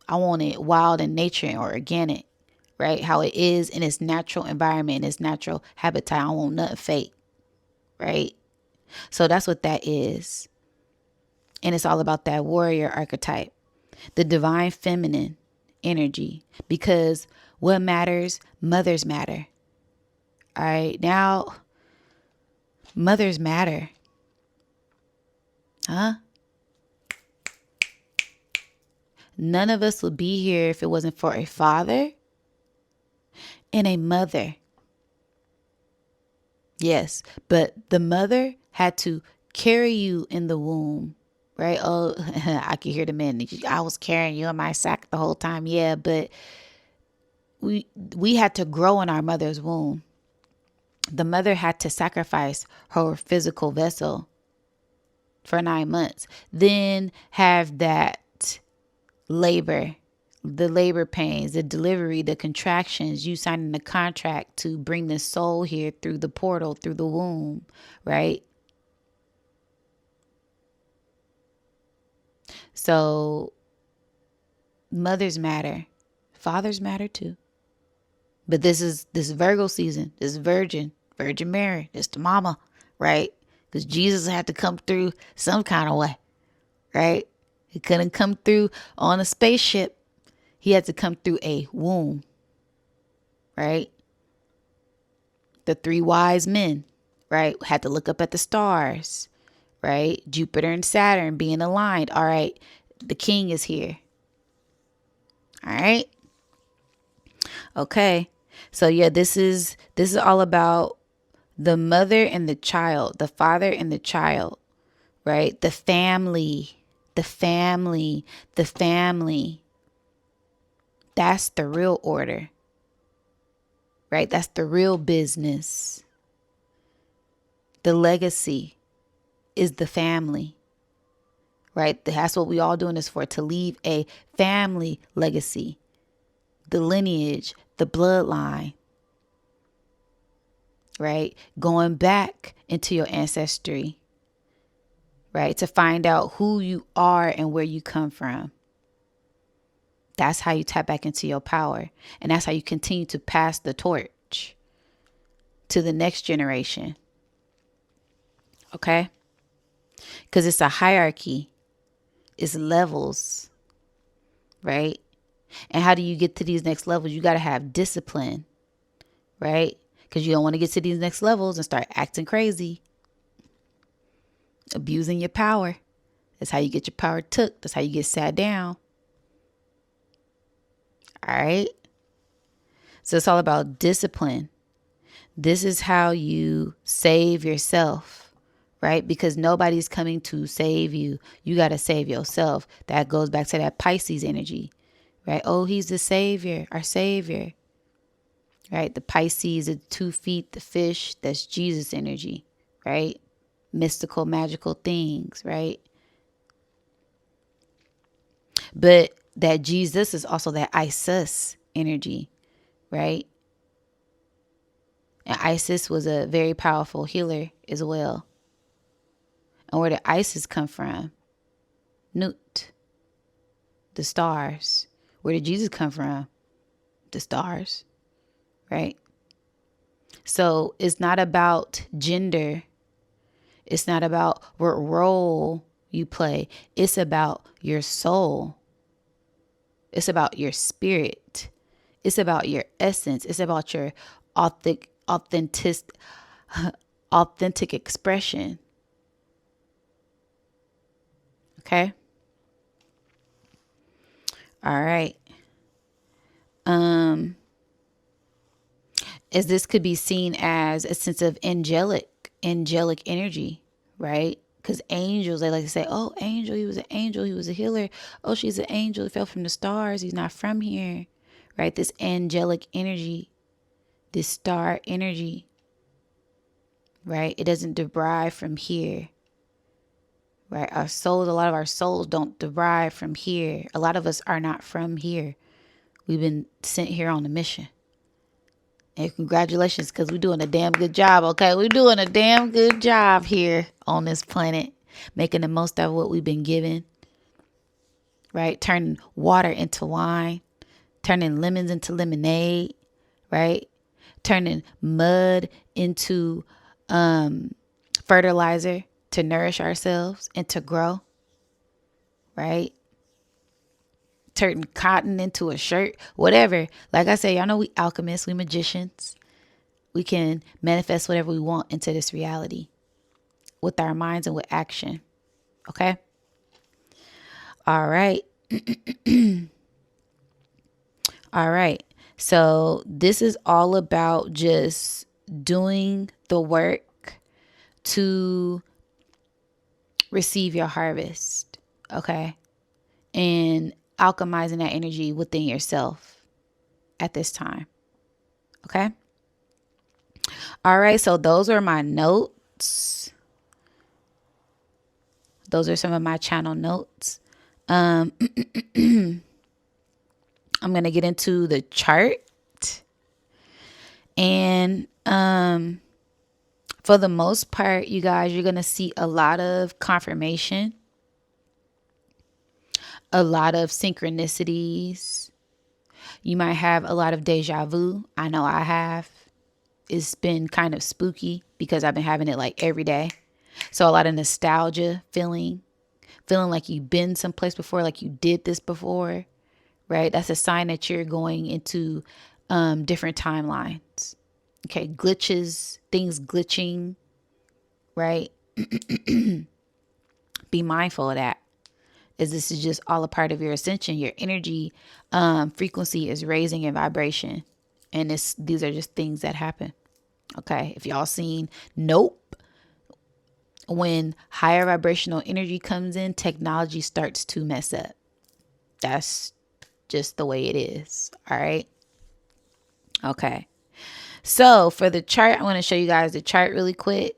S1: I want it wild in nature or organic, right? How it is in its natural environment, its natural habitat. I don't want nothing fake, right? So that's what that is. And it's all about that warrior archetype, the divine feminine energy, because what matters? Mothers matter. All right. Now, mothers matter. Huh? None of us would be here if it wasn't for a father and a mother. Yes. But the mother had to carry you in the womb, right? Oh, I could hear the men. I was carrying you in my sack the whole time. Yeah. But we had to grow in our mother's womb. The mother had to sacrifice her physical vessel for 9 months, then have that labor, the labor pains, the delivery, the contractions, you signing the contract to bring the soul here through the portal, through the womb, right? So mothers matter. Fathers matter too. But this Virgo season, this Virgin Mary, this the mama, right? Because Jesus had to come through some kind of way, right? He couldn't come through on a spaceship. He had to come through a womb, right? The 3 wise men, right? Had to look up at the stars, right? Jupiter and Saturn being aligned. All right, the king is here. All right. Okay. So yeah, this is all about the mother and the child, the father and the child, right? The family, the family, the family. That's the real order, right? That's the real business. The legacy is the family, right? That's what we all doing this for, to leave a family legacy, the lineage, the bloodline, right? Going back into your ancestry, right? To find out who you are and where you come from. That's how you tap back into your power. And that's how you continue to pass the torch to the next generation. Okay? Because it's a hierarchy. It's levels, right? And how do you get to these next levels? You got to have discipline, right? Because you don't want to get to these next levels and start acting crazy, abusing your power. That's how you get your power took. That's how you get sat down. All right. So it's all about discipline. This is how you save yourself, right? Because nobody's coming to save you. You got to save yourself. That goes back to that Pisces energy, right? Oh, he's the savior, our savior, right? The Pisces, the 2 feet, the fish, that's Jesus energy, right? Mystical, magical things, right? But that Jesus is also that Isis energy, right? And Isis was a very powerful healer as well. And where did Isis come from? Nut, the stars. Where did Jesus come from? The stars, right? So it's not about gender. It's not about what role you play. It's about your soul. It's about your spirit. It's about your essence. It's about your authentic expression. Okay. All right. As this could be seen as a sense of angelic energy, right? Because angels, they like to say, oh, angel, he was an angel, he was a healer. Oh, she's an angel, he fell from the stars, he's not from here, right? This angelic energy, this star energy, right? It doesn't derive from here, right? Our souls, a lot of our souls don't derive from here. A lot of us are not from here. We've been sent here on a mission. And congratulations, because we're doing a damn good job, okay? We're doing a damn good job here on this planet, making the most of what we've been given, right? Turning water into wine, turning lemons into lemonade, right? Turning mud into fertilizer to nourish ourselves and to grow, right? Turning cotton into a shirt, whatever. Like I say, y'all know we alchemists, we magicians. We can manifest whatever we want into this reality with our minds and with action. Okay? All right. All right. So this is all about just doing the work to receive your harvest. Okay? And alchemizing that energy within yourself at this time. Okay? All right. So those are my notes. Those are some of my channel notes. I'm going to get into the chart. And for the most part, you guys, you're going to see a lot of confirmation, a lot of synchronicities. You might have a lot of deja vu. I know I have. It's been kind of spooky because I've been having it like every day. So a lot of nostalgia, feeling like you've been someplace before, like you did this before, right? That's a sign that you're going into different timelines. Okay, glitches, things glitching, right? Be mindful of that, as this is just all a part of your ascension. Your energy frequency is raising in vibration. And these are just things that happen. Okay, if y'all seen Nope, when higher vibrational energy comes in, technology starts to mess up. That's just the way it is. All right. Okay. So for the chart, I want to show you guys the chart really quick.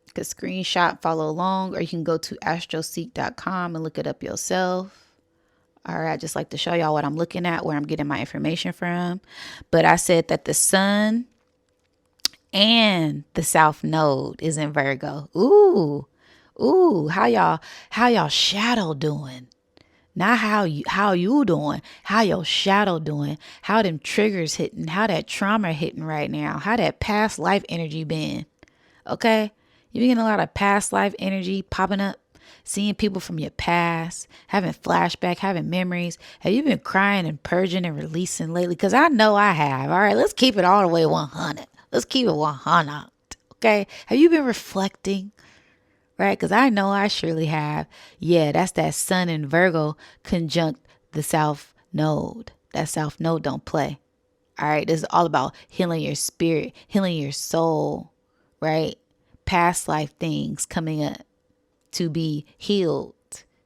S1: You can screenshot, follow along, or you can go to astroseek.com and look it up yourself. All right. I just like to show y'all what I'm looking at, where I'm getting my information from. But I said that the sun and the South Node is in Virgo. Ooh, how y'all shadow doing? Not how you doing, how your shadow doing, how them triggers hitting, how that trauma hitting right now, how that past life energy been. Okay? You been getting a lot of past life energy popping up, seeing people from your past, having flashback, having memories. Have you been crying and purging and releasing lately? Because I know I have. All right, let's keep it all the way 100. Let's keep it 100. Okay? Have you been reflecting? Right? Because I know I surely have. Yeah, that's that sun in Virgo conjunct the South Node. That South Node don't play. All right. This is all about healing your spirit, healing your soul, right? Past life things coming up to be healed,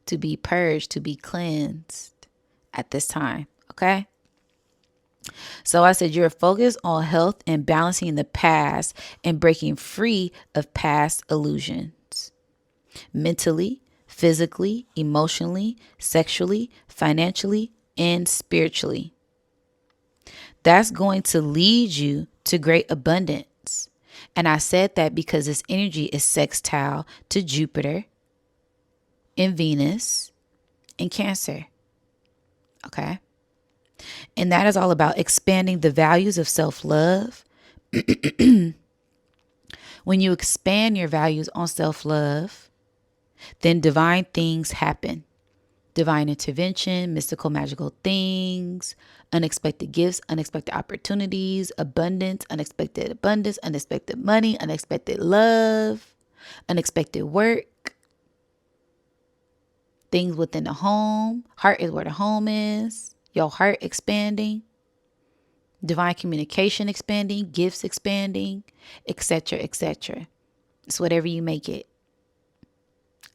S1: to be purged, to be cleansed at this time. Okay. So I said you're focused on health and balancing the past and breaking free of past illusions. Mentally, physically, emotionally, sexually, financially, and spiritually. That's going to lead you to great abundance. And I said that because this energy is sextile to Jupiter and Venus and Cancer. Okay. And that is all about expanding the values of self-love. When you expand your values on self-love, then divine things happen. Divine intervention, mystical, magical things, unexpected gifts, unexpected opportunities, abundance, unexpected money, unexpected love, unexpected work, things within the home. Heart is where the home is. Your heart expanding, divine communication expanding, gifts expanding, etc., etc. It's whatever you make it.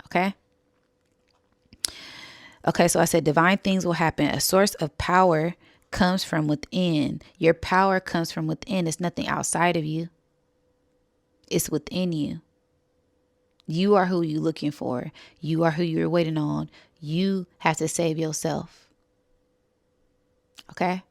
S1: Okay? Okay, so I said divine things will happen. A source of power comes from within. Your power comes from within. It's nothing outside of you. It's within you. You are who you're looking for. You are who you're waiting on. You have to save yourself. Okay?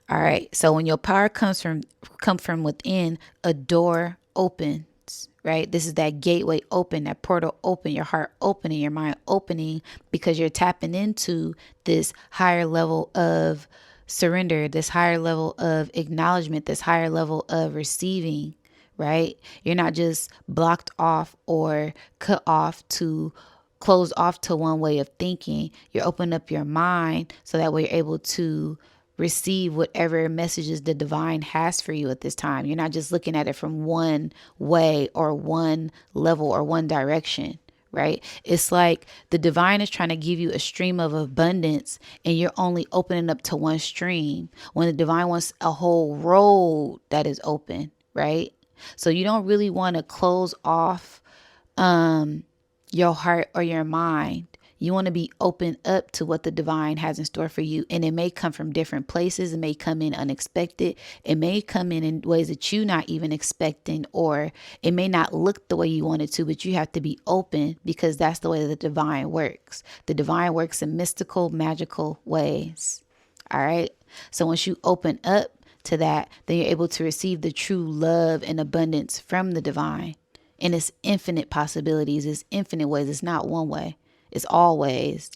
S1: All right. So when your power comes from within, a door opens, right? This is that gateway open, that portal open, your heart opening, your mind opening, because you're tapping into this higher level of surrender, this higher level of acknowledgement, this higher level of receiving, right? You're not just blocked off or cut off to closed off to one way of thinking. You're opening up your mind so that way you're able to receive whatever messages the divine has for you at this time. You're not just looking at it from one way or one level or one direction, right? It's like the divine is trying to give you a stream of abundance and you're only opening up to one stream when the divine wants a whole road that is open, right? So you don't really want to close off your heart or your mind. You want to be open up to what the divine has in store for you. And it may come from different places. It may come in unexpected. It may come in ways that you're not even expecting, or it may not look the way you want it to, but you have to be open because that's the way the divine works. The divine works in mystical, magical ways. All right. So once you open up to that, then you're able to receive the true love and abundance from the divine. And it's infinite possibilities. It's infinite ways. It's not one way. It's all ways,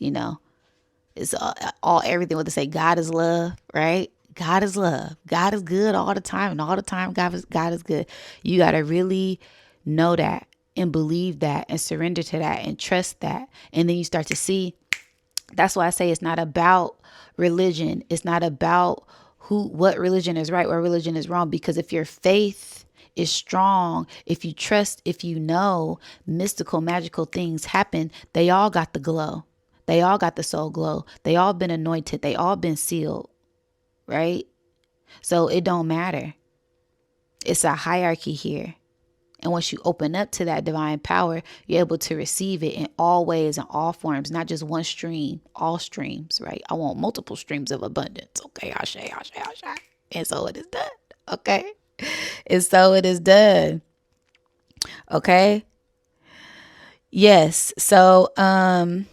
S1: It's all everything. What they say, God is love, right? God is love. God is good all the time. And all the time, God is good. You got to really know that and believe that and surrender to that and trust that. And then you start to see. That's why I say it's not about religion. It's not about what religion is right, what religion is wrong. Because if your faith is strong, if you trust, if you know mystical, magical things happen, they all got the glow. They all got the soul glow. They all been anointed. They all been sealed, right? So it don't matter. It's a hierarchy here. And once you open up to that divine power, you're able to receive it in all ways and all forms, not just one stream, all streams, right? I want multiple streams of abundance. Okay, Ashe. And so it is done. Okay. And so it is done. Okay. Yes. So then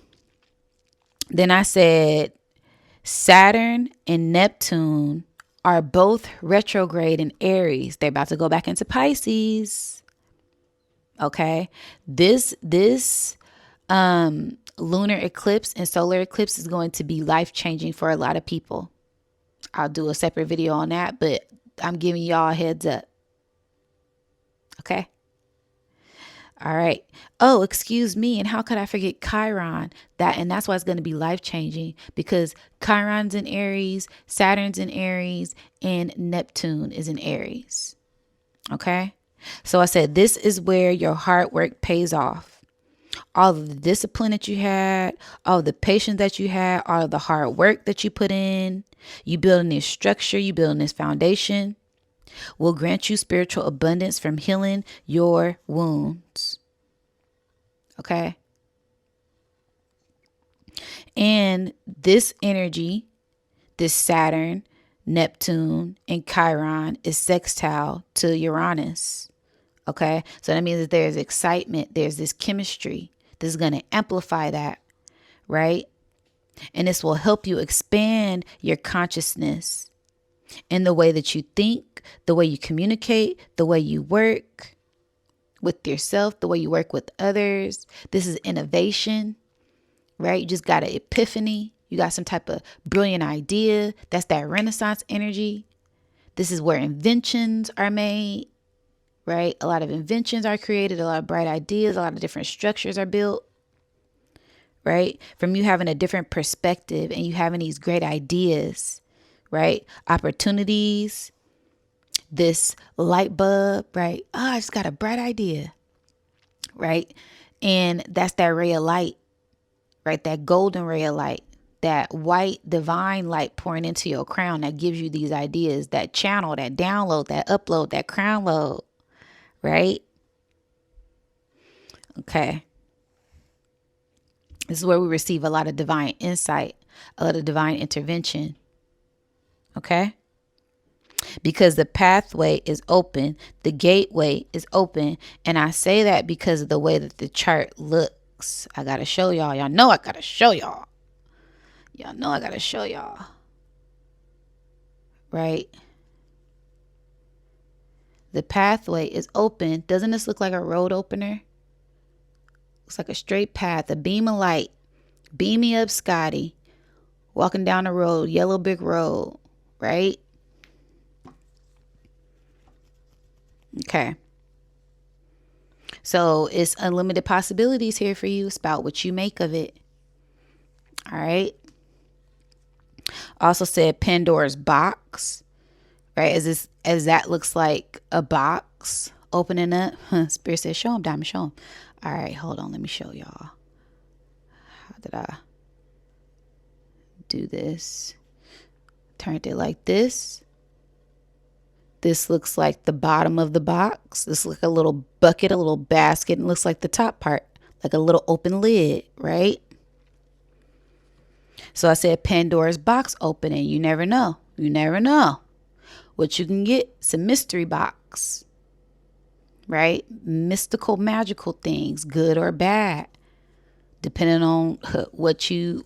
S1: I said Saturn and Neptune are both retrograde in Aries. They're about to go back into Pisces. Okay. This lunar eclipse and solar eclipse is going to be life-changing for a lot of people. I'll do a separate video on that, but I'm giving y'all a heads up. Okay. All right. Oh, excuse me. And how could I forget Chiron? That's why it's going to be life-changing, because Chiron's in Aries, Saturn's in Aries, and Neptune is in Aries. Okay. So I said, this is where your hard work pays off. All of the discipline that you had, all of the patience that you had, all of the hard work that you put in, you building this structure, you building this foundation, will grant you spiritual abundance from healing your wounds. Okay. And this energy, this Saturn, Neptune, and Chiron is sextile to Uranus. Okay. So that means that there's excitement. There's this chemistry. This is going to amplify that. Right. And this will help you expand your consciousness in the way that you think, the way you communicate, the way you work with yourself, the way you work with others. This is innovation, right? You just got an epiphany. You got some type of brilliant idea. That's that Renaissance energy. This is where inventions are made, right? A lot of inventions are created, a lot of bright ideas, a lot of different structures are built, right? From you having a different perspective and you having these great ideas, right? Opportunities, this light bulb, right? Oh, I just got a bright idea, right? And that's that ray of light, right? That golden ray of light, that white divine light pouring into your crown that gives you these ideas, that channel, that download, that upload, that crown load, right? Okay. This is where we receive a lot of divine insight, a lot of divine intervention. Okay? Because the pathway is open, the gateway is open. And I say that because of the way that the chart looks. I got to show y'all. Y'all know I got to show y'all. Y'all know I got to show y'all. Right? The pathway is open. Doesn't this look like a road opener? Looks like a straight path, a beam of light. Beam me up, Scotty. Walking down the road, yellow brick road, right? Okay. So it's unlimited possibilities here for you. It's about what you make of it. All right. Also said Pandora's box, right? As that looks like a box opening up. Spirit says, show him, Diamond, show him. All right, hold on. Let me show y'all. How did I do this? Turned it like this. This looks like the bottom of the box. This looks like a little bucket, a little basket, and looks like the top part, like a little open lid, right? So I said Pandora's box opening. You never know. You never know what you can get. It's a mystery box, right? Mystical, magical things, good or bad, depending on what you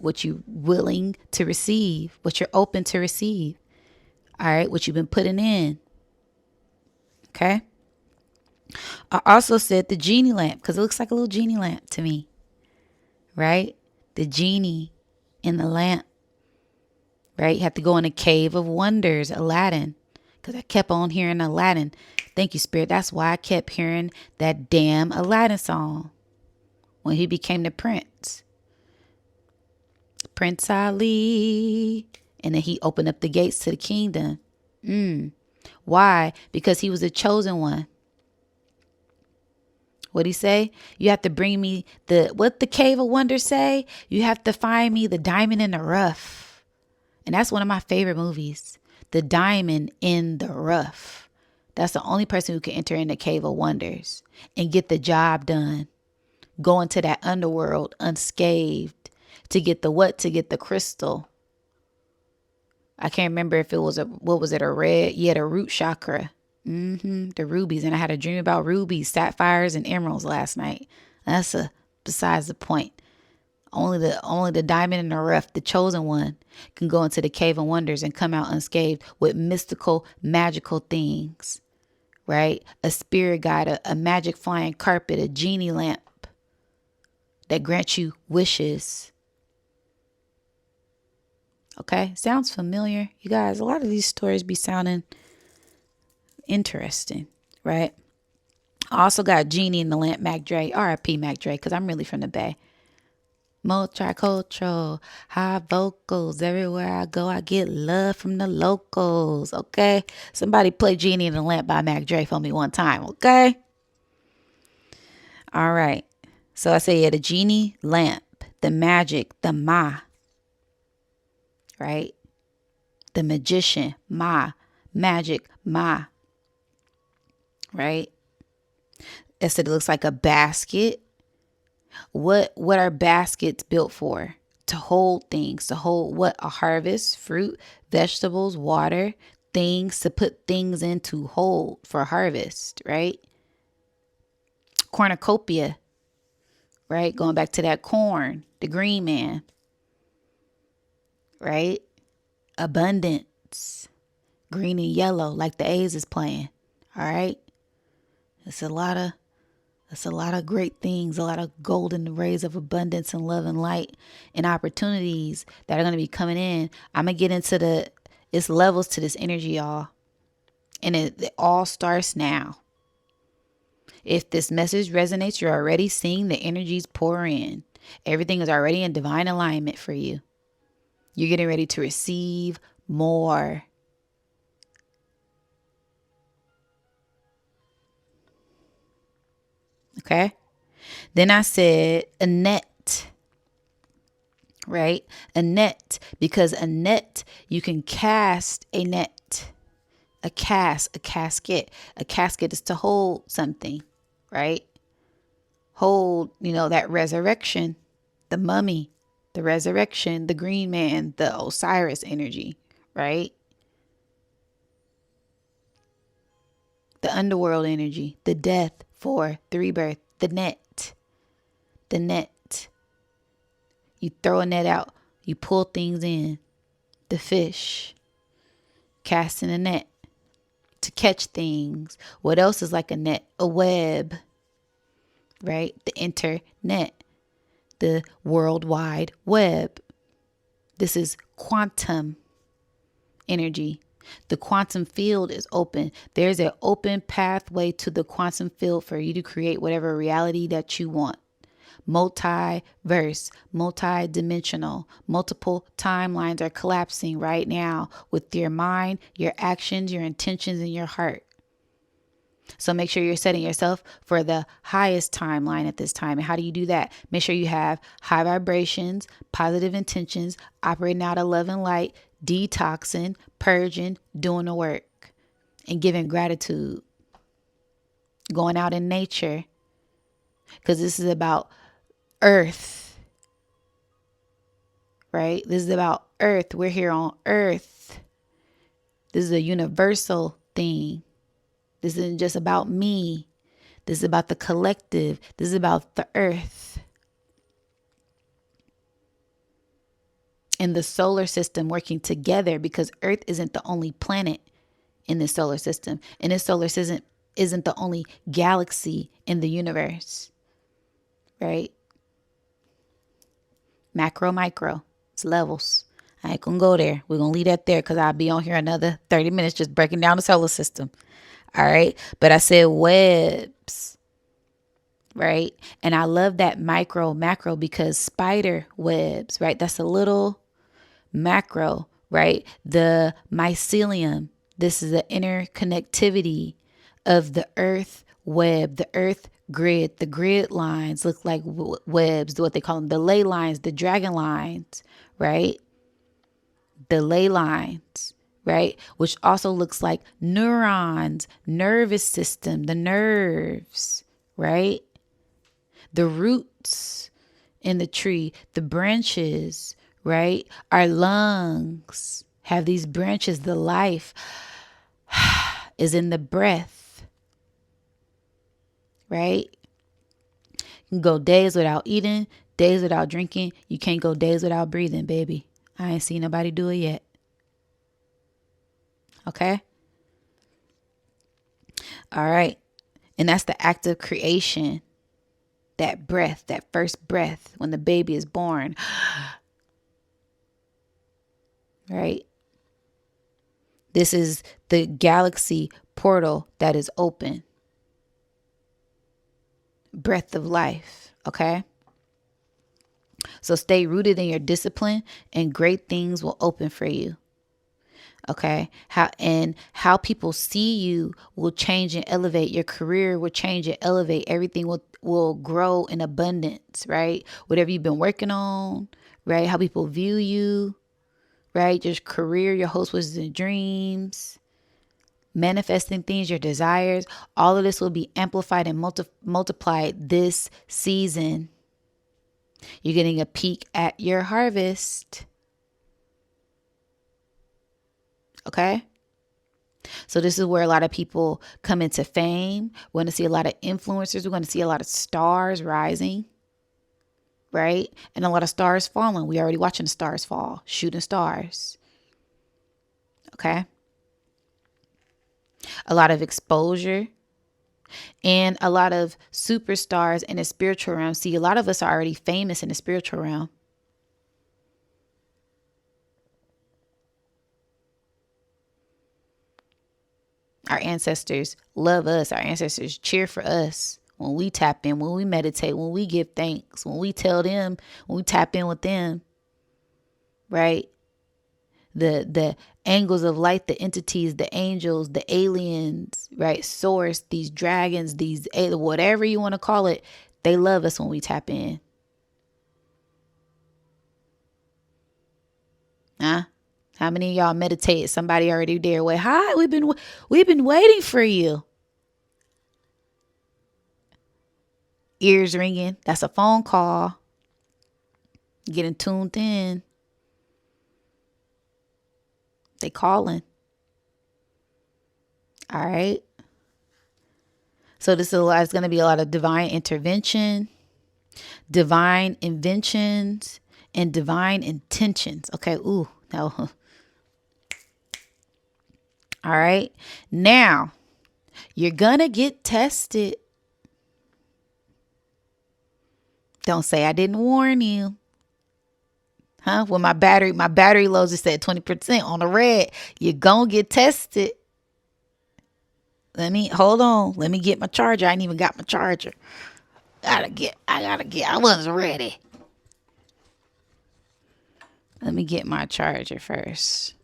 S1: willing to receive, what you're open to receive. All right, what you've been putting in. Okay. I also said the genie lamp because it looks like a little genie lamp to me, right? The genie in the lamp, right? You have to go in a cave of wonders, Aladdin, because I kept on hearing Aladdin. Thank you, Spirit. That's why I kept hearing that damn Aladdin song when he became the prince. Prince Ali. And then he opened up the gates to the kingdom. Why? Because he was the chosen one. What'd he say? You have to bring me what the Cave of Wonders say? You have to find me the diamond in the rough. And that's one of my favorite movies. The Diamond in the Rough. That's the only person who can enter in the Cave of Wonders and get the job done. Go into that underworld unscathed to get the what? To get the crystal. I can't remember if it was a red? Yeah, the root chakra. The rubies. And I had a dream about rubies, sapphires, and emeralds last night. That's besides the point. Only the diamond in the rough, the chosen one, can go into the Cave of Wonders and come out unscathed with mystical, magical things. Right? A spirit guide, a magic flying carpet, a genie lamp that grants you wishes. Okay? Sounds familiar. You guys, a lot of these stories be sounding interesting, right? I also got Genie in the Lamp, Mac Dre, R.I.P. Mac Dre, because I'm really from the Bay. Multicultural, high vocals. Everywhere I go, I get love from the locals, okay? Somebody play Genie in the Lamp by Mac Dre for me one time, okay? All right. So I say, yeah, the Genie lamp, the magic, the Ma, right? The magician, Ma, magic, Ma. Right? It said it looks like a basket. What are baskets built for? To hold things, to hold what? A harvest, fruit, vegetables, water, things, to put things in to hold for harvest, right? Cornucopia, right? Going back to that corn, the green man, right? Abundance, green and yellow, like the A's is playing, all right? It's a lot of great things, a lot of golden rays of abundance and love and light and opportunities that are going to be coming in. I'm going to get into it's levels to this energy, y'all. And it all starts now. If this message resonates, you're already seeing the energies pour in. Everything is already in divine alignment for you. You're getting ready to receive more. Okay. Then I said a net, right? A net, because a net, you can cast a net, a casket. A casket is to hold something, right? Hold, that resurrection, the mummy, the resurrection, the green man, the Osiris energy, right? The underworld energy, the death for the rebirth, the net, the net. You throw a net out, you pull things in, the fish, casting a net to catch things. What else is like a net? A web, right? The internet, the world wide web. This is quantum energy. The quantum field is open. There's an open pathway to the quantum field for you to create whatever reality that you want. Multiverse, multi-dimensional, multiple timelines are collapsing right now with your mind, your actions, your intentions, and your heart. So make sure you're setting yourself for the highest timeline at this time. And how do you do that? Make sure you have high vibrations, positive intentions, operating out of love and light, detoxing, purging, doing the work, and giving gratitude. Going out in nature, because this is about Earth, right? This is about Earth. We're here on Earth. This is a universal thing. This isn't just about me. This is about the collective. This is about the Earth. And the solar system working together, because Earth isn't the only planet in this solar system. And this solar system isn't the only galaxy in the universe, right? Macro, micro, it's levels. I ain't gonna go there. We're gonna leave that there because I'll be on here another 30 minutes just breaking down the solar system. All right. But I said webs, right? And I love that micro, macro, because spider webs, right? That's a little macro, right? The mycelium. This is the interconnectivity of the earth web, the earth grid. The grid lines look like webs, what they call them, the ley lines, the dragon lines, right? The ley lines, right? Which also looks like neurons, nervous system, the nerves, right? The roots in the tree, the branches, right? Our lungs have these branches. The life is in the breath, right? You can go days without eating, days without drinking. You can't go days without breathing, baby. I ain't seen nobody do it yet. Okay? All right. And that's the act of creation. That breath, that first breath when the baby is born. Right? This is the galaxy portal that is open. Breath of life. Okay? So stay rooted in your discipline and great things will open for you. Okay. How people see you will change and elevate. Your career will change and elevate. Everything will grow in abundance, right? Whatever you've been working on, right? How people view you, right? Your career, your hopes, wishes, and dreams, manifesting things, your desires. All of this will be amplified and multiplied this season. You're getting a peek at your harvest. Okay. So this is where a lot of people come into fame. We're going to see a lot of influencers. We're going to see a lot of stars rising, right? And a lot of stars falling. We're already watching the stars fall, shooting stars. Okay. A lot of exposure and a lot of superstars in the spiritual realm. See, a lot of us are already famous in the spiritual realm. Our ancestors love us. Our ancestors cheer for us when we tap in, when we meditate, when we give thanks, when we tell them, when we tap in with them, right? The angles of light, the entities, the angels, the aliens, right? Source, these dragons, these whatever you want to call it, they love us when we tap in. Huh? How many of y'all meditate? Somebody already there. Wait, hi, we've been waiting for you. Ears ringing. That's a phone call. Getting tuned in. They calling. All right. So this is going to be a lot of divine intervention, divine inventions, and divine intentions. Okay. Ooh. No. All right. Now, you're going to get tested. Don't say I didn't warn you. Huh? When my battery lows, it said 20% on the red. You're going to get tested. Hold on. Let me get my charger. I ain't even got my charger. I wasn't ready. Let me get my charger first.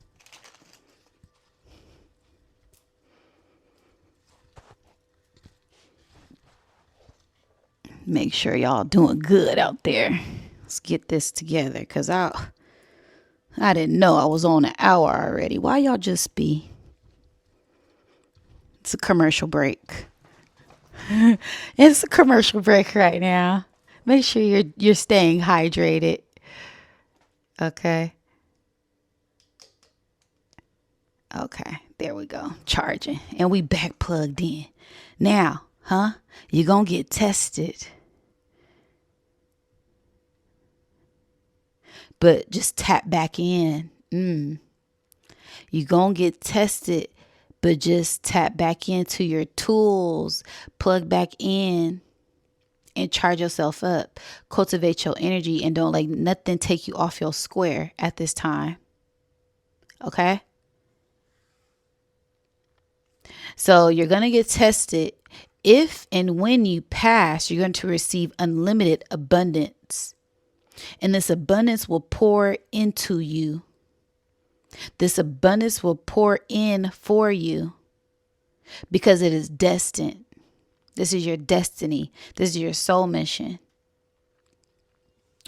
S1: Make sure y'all doing good out there. Let's get this together, because I didn't know I was on an hour already. Why y'all just be? It's a commercial break. It's a commercial break right now. Make sure you're staying hydrated. Okay. Okay, there we go. Charging. And we back plugged in. Now, you're going to get tested. But just tap back in. You're going to get tested, but just tap back into your tools. Plug back in and charge yourself up. Cultivate your energy and don't let nothing take you off your square at this time. Okay? So you're going to get tested. If and when you pass, you're going to receive unlimited abundance. And this abundance will pour into you. This abundance will pour in for you because it is destined. This is your destiny. This is your soul mission.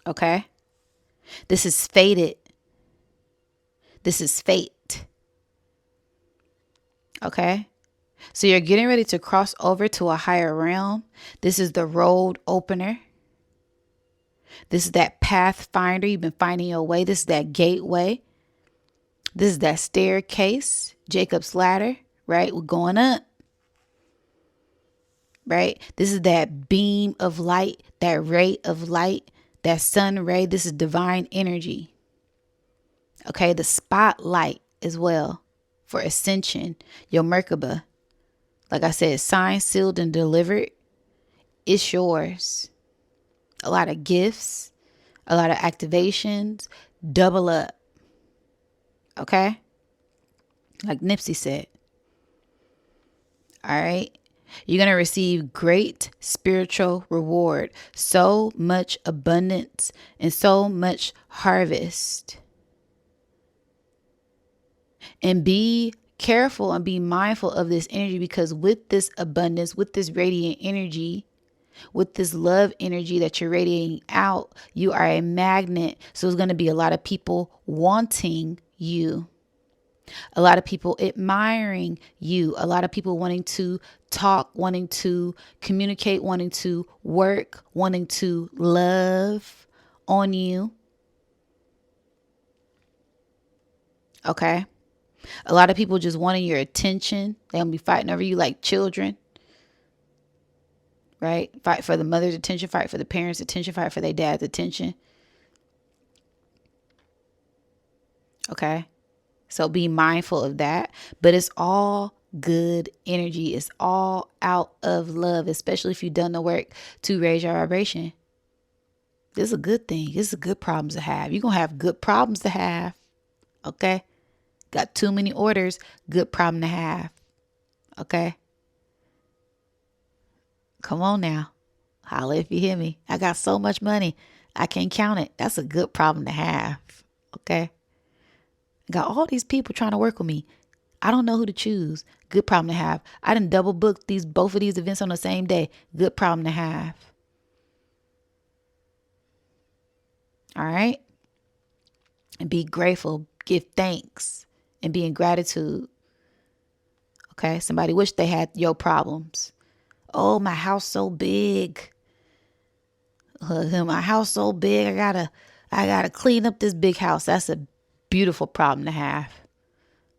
S1: Okay? This is fated. This is fate. Okay? So you're getting ready to cross over to a higher realm. This is the road opener. This is that pathfinder. You've been finding your way. This is that gateway. This is that staircase, Jacob's ladder, right? We're going up, right? This is that beam of light, that ray of light, that sun ray. This is divine energy. Okay, the spotlight as well for ascension, your Merkaba. Like I said, signed, sealed, and delivered. It's yours. A lot of gifts, a lot of activations, double up. Okay? Like Nipsey said. All right? You're going to receive great spiritual reward. So much abundance and so much harvest. And be careful and be mindful of this energy, because with this abundance, with this radiant energy, with this love energy that you're radiating out, you are a magnet. So there's going to be a lot of people wanting you. A lot of people admiring you. A lot of people wanting to talk, wanting to communicate, wanting to work, wanting to love on you. Okay. A lot of people just wanting your attention. They'll be fighting over you like children. Right? Fight for the mother's attention, fight for the parents' attention, fight for their dad's attention. Okay? So be mindful of that. But it's all good energy. It's all out of love, especially if you've done the work to raise your vibration. This is a good thing. This is a good problem to have. You're going to have good problems to have. Okay? Got too many orders. Good problem to have. Okay? Come on now. Holla if you hear me. I got so much money, I can't count it. That's a good problem to have. Okay? I got all these people trying to work with me. I don't know who to choose. Good problem to have. I didn't double book both of these events on the same day. Good problem to have. All right? And be grateful. Give thanks. And be in gratitude. Okay? Somebody wish they had your problems. Oh, my house so big. My house so big. I got to clean up this big house. That's a beautiful problem to have.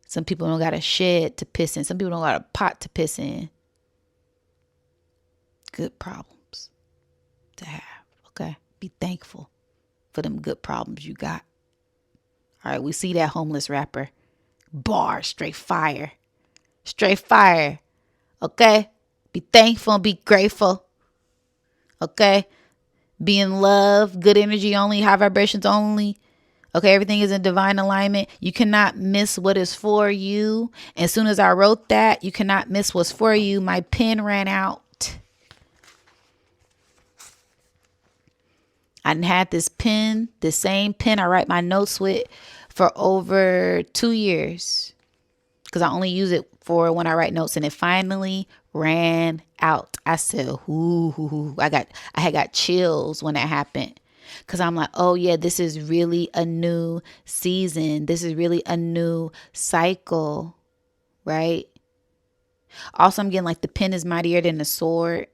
S1: Some people don't got a shed to piss in. Some people don't got a pot to piss in. Good problems to have. Okay. Be thankful for them good problems you got. All right. We see that homeless rapper. Bar, straight fire. Straight fire. Okay. Be thankful and be grateful. Okay. Be in love. Good energy only. High vibrations only. Okay, everything is in divine alignment. You cannot miss what is for you. As soon as I wrote that, you cannot miss what's for you, my pen ran out. I had this pen, the same pen I write my notes with for over 2 years because I only use it for when I write notes, and it finally ran out. I said, ooh, I had got chills when that happened. Because I'm like, oh yeah, this is really a new season. This is really a new cycle, right? Also, I'm getting like the pen is mightier than the sword.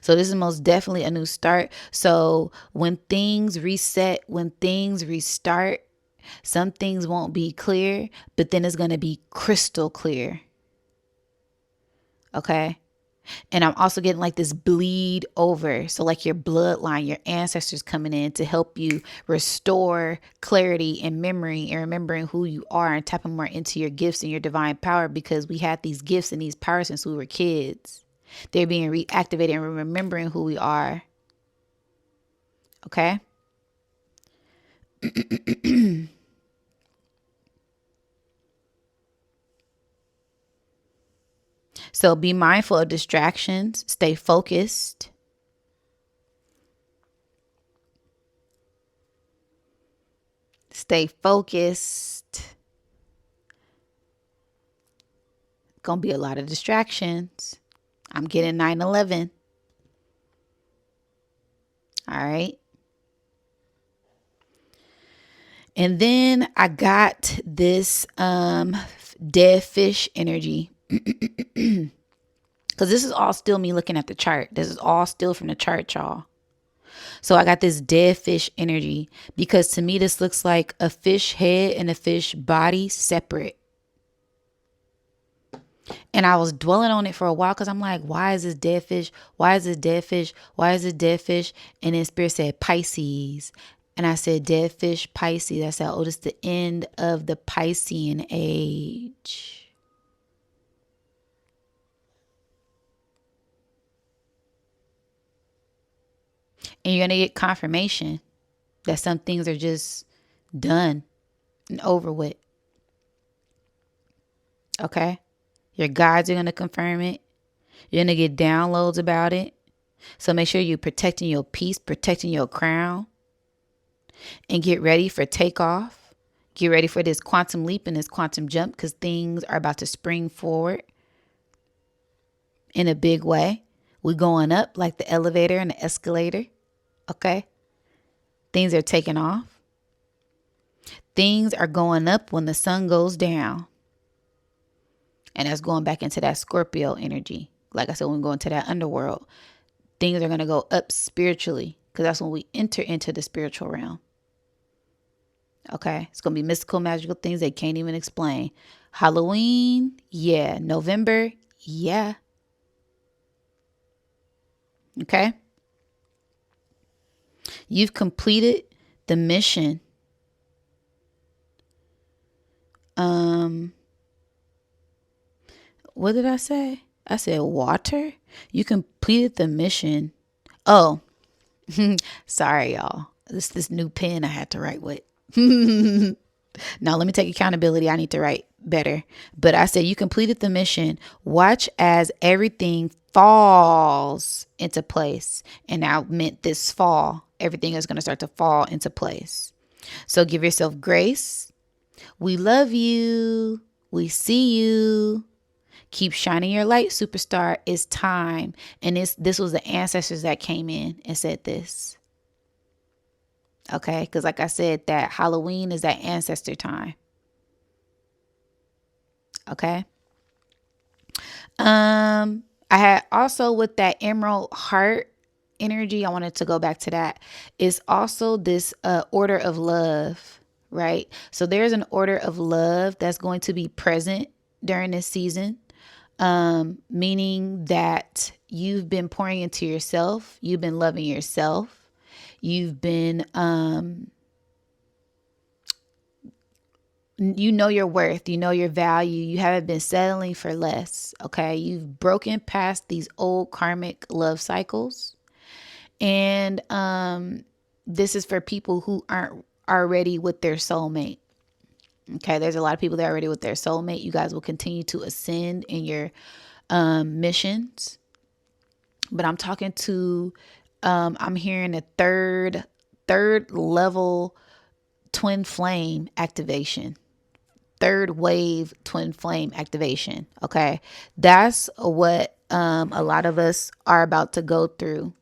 S1: So this is most definitely a new start. So when things reset, when things restart, some things won't be clear, but then it's going to be crystal clear. Okay. And I'm also getting like this bleed over. So like your bloodline, your ancestors coming in to help you restore clarity and memory and remembering who you are and tapping more into your gifts and your divine power, because we had these gifts and these powers since we were kids. They're being reactivated and remembering who we are. Okay. So be mindful of distractions. Stay focused. Stay focused. Gonna be a lot of distractions. I'm getting 9/11. All right. And then I got this dead fish energy. Because this is all still me looking at the chart. This is all still from the chart, y'all. So I got this dead fish energy because to me, this looks like a fish head and a fish body separate. And I was dwelling on it for a while because I'm like, why is this dead fish? Why is this dead fish? Why is this dead fish? And then Spirit said Pisces. And I said, dead fish, Pisces. I said, oh, this is the end of the Piscean age. And you're going to get confirmation that some things are just done and over with. Okay? Your guides are going to confirm it. You're going to get downloads about it. So make sure you're protecting your peace, protecting your crown. And get ready for takeoff. Get ready for this quantum leap and this quantum jump, because things are about to spring forward in a big way. We're going up like the elevator and the escalator. Okay? Things are taking off. Things are going up when the sun goes down. And that's going back into that Scorpio energy. Like I said, when we go into that underworld, things are going to go up spiritually, because that's when we enter into the spiritual realm. Okay. It's going to be mystical, magical things they can't even explain. Halloween. Yeah. November. Yeah. Okay. You've completed the mission. What did I say? I said water. You completed the mission. Oh, sorry, y'all. This new pen I had to write with. Now let me take accountability. I need to write better. But I said you completed the mission. Watch as everything falls into place. And I meant this fall. Everything is going to start to fall into place. So give yourself grace. We love you. We see you. Keep shining your light, superstar. It's time. And this was the ancestors that came in and said this. Okay, because like I said, that Halloween is that ancestor time. Okay. I had also with that emerald heart energy, I wanted to go back to that, is also this order of love, right? So there's an order of love that's going to be present during this season, meaning that you've been pouring into yourself, you've been loving yourself, you've been you know your worth, you know your value, you haven't been settling for less. Okay, you've broken past these old karmic love cycles. And this is for people who aren't already with their soulmate. Okay, there's a lot of people that are already with their soulmate. You guys will continue to ascend in your missions. But I'm talking to I'm hearing a third level twin flame activation. Third wave twin flame activation. Okay. That's what a lot of us are about to go through.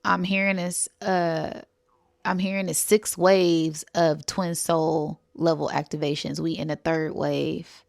S1: I'm hearing this I'm hearing the 6 waves of twin soul level activations. We in the third wave.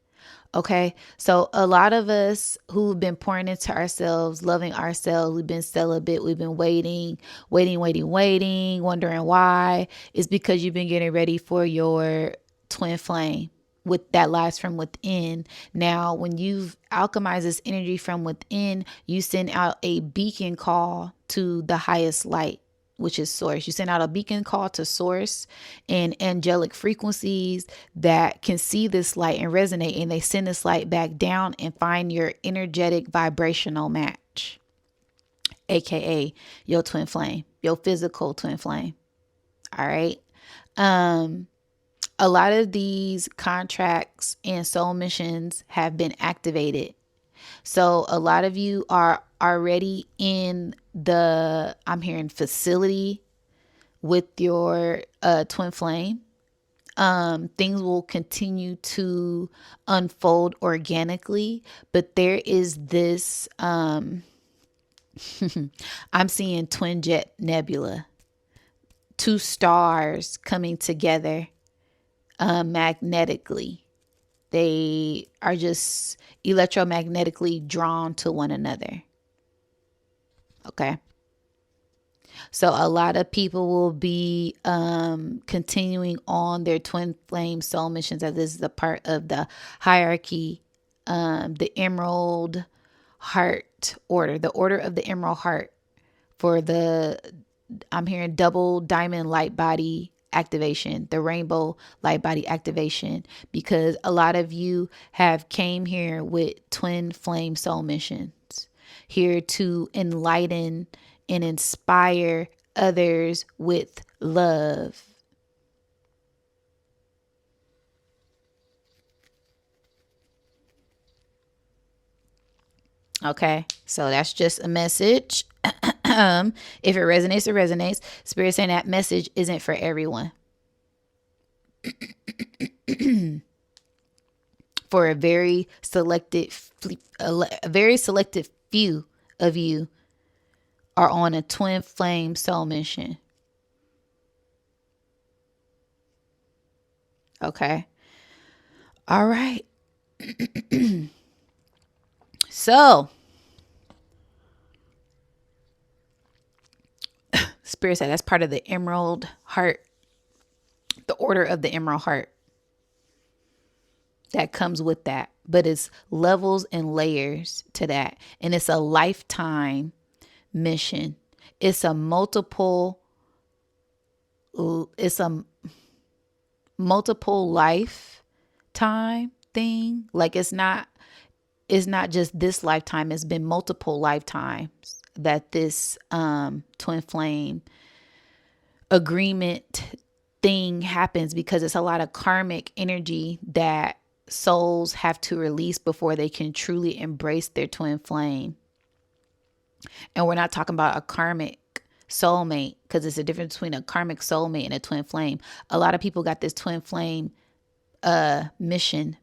S1: Okay. So a lot of us who've been pouring into ourselves, loving ourselves, we've been celibate, we've been waiting, wondering why. It's because you've been getting ready for your twin flame with that lies from within. Now, when you've alchemized this energy from within, you send out a beacon call to the highest light, which is source. You send out a beacon call to source and angelic frequencies that can see this light and resonate, and they send this light back down and find your energetic vibrational match, aka your twin flame, your physical twin flame. All right. A lot of these contracts and soul missions have been activated. So a lot of you are already in the, I'm hearing, facility with your twin flame. Things will continue to unfold organically, but there is this, I'm seeing twin jet nebula, 2 stars coming together magnetically. They are just electromagnetically drawn to one another. Okay. So a lot of people will be continuing on their twin flame soul missions, as this is a part of the hierarchy, the Emerald Heart order, the order of the Emerald Heart for the, I'm hearing double diamond light body activation, the rainbow light body activation, because a lot of you have came here with twin flame soul missions, here to enlighten and inspire others with love. Okay, so that's just a message. If it resonates, it resonates. Spirit saying that message isn't for everyone. For a very selected few of you are on a twin flame soul mission. Okay. All right. So, Spirit said that's part of the Emerald Heart, the order of the Emerald Heart that comes with that. But it's levels and layers to that. And it's a lifetime mission. It's a multiple lifetime thing. Like it's not just this lifetime. It's been multiple lifetimes that this twin flame agreement thing happens, because it's a lot of karmic energy that souls have to release before they can truly embrace their twin flame. And we're not talking about a karmic soulmate, because it's a difference between a karmic soulmate and a twin flame. A lot of people got this twin flame mission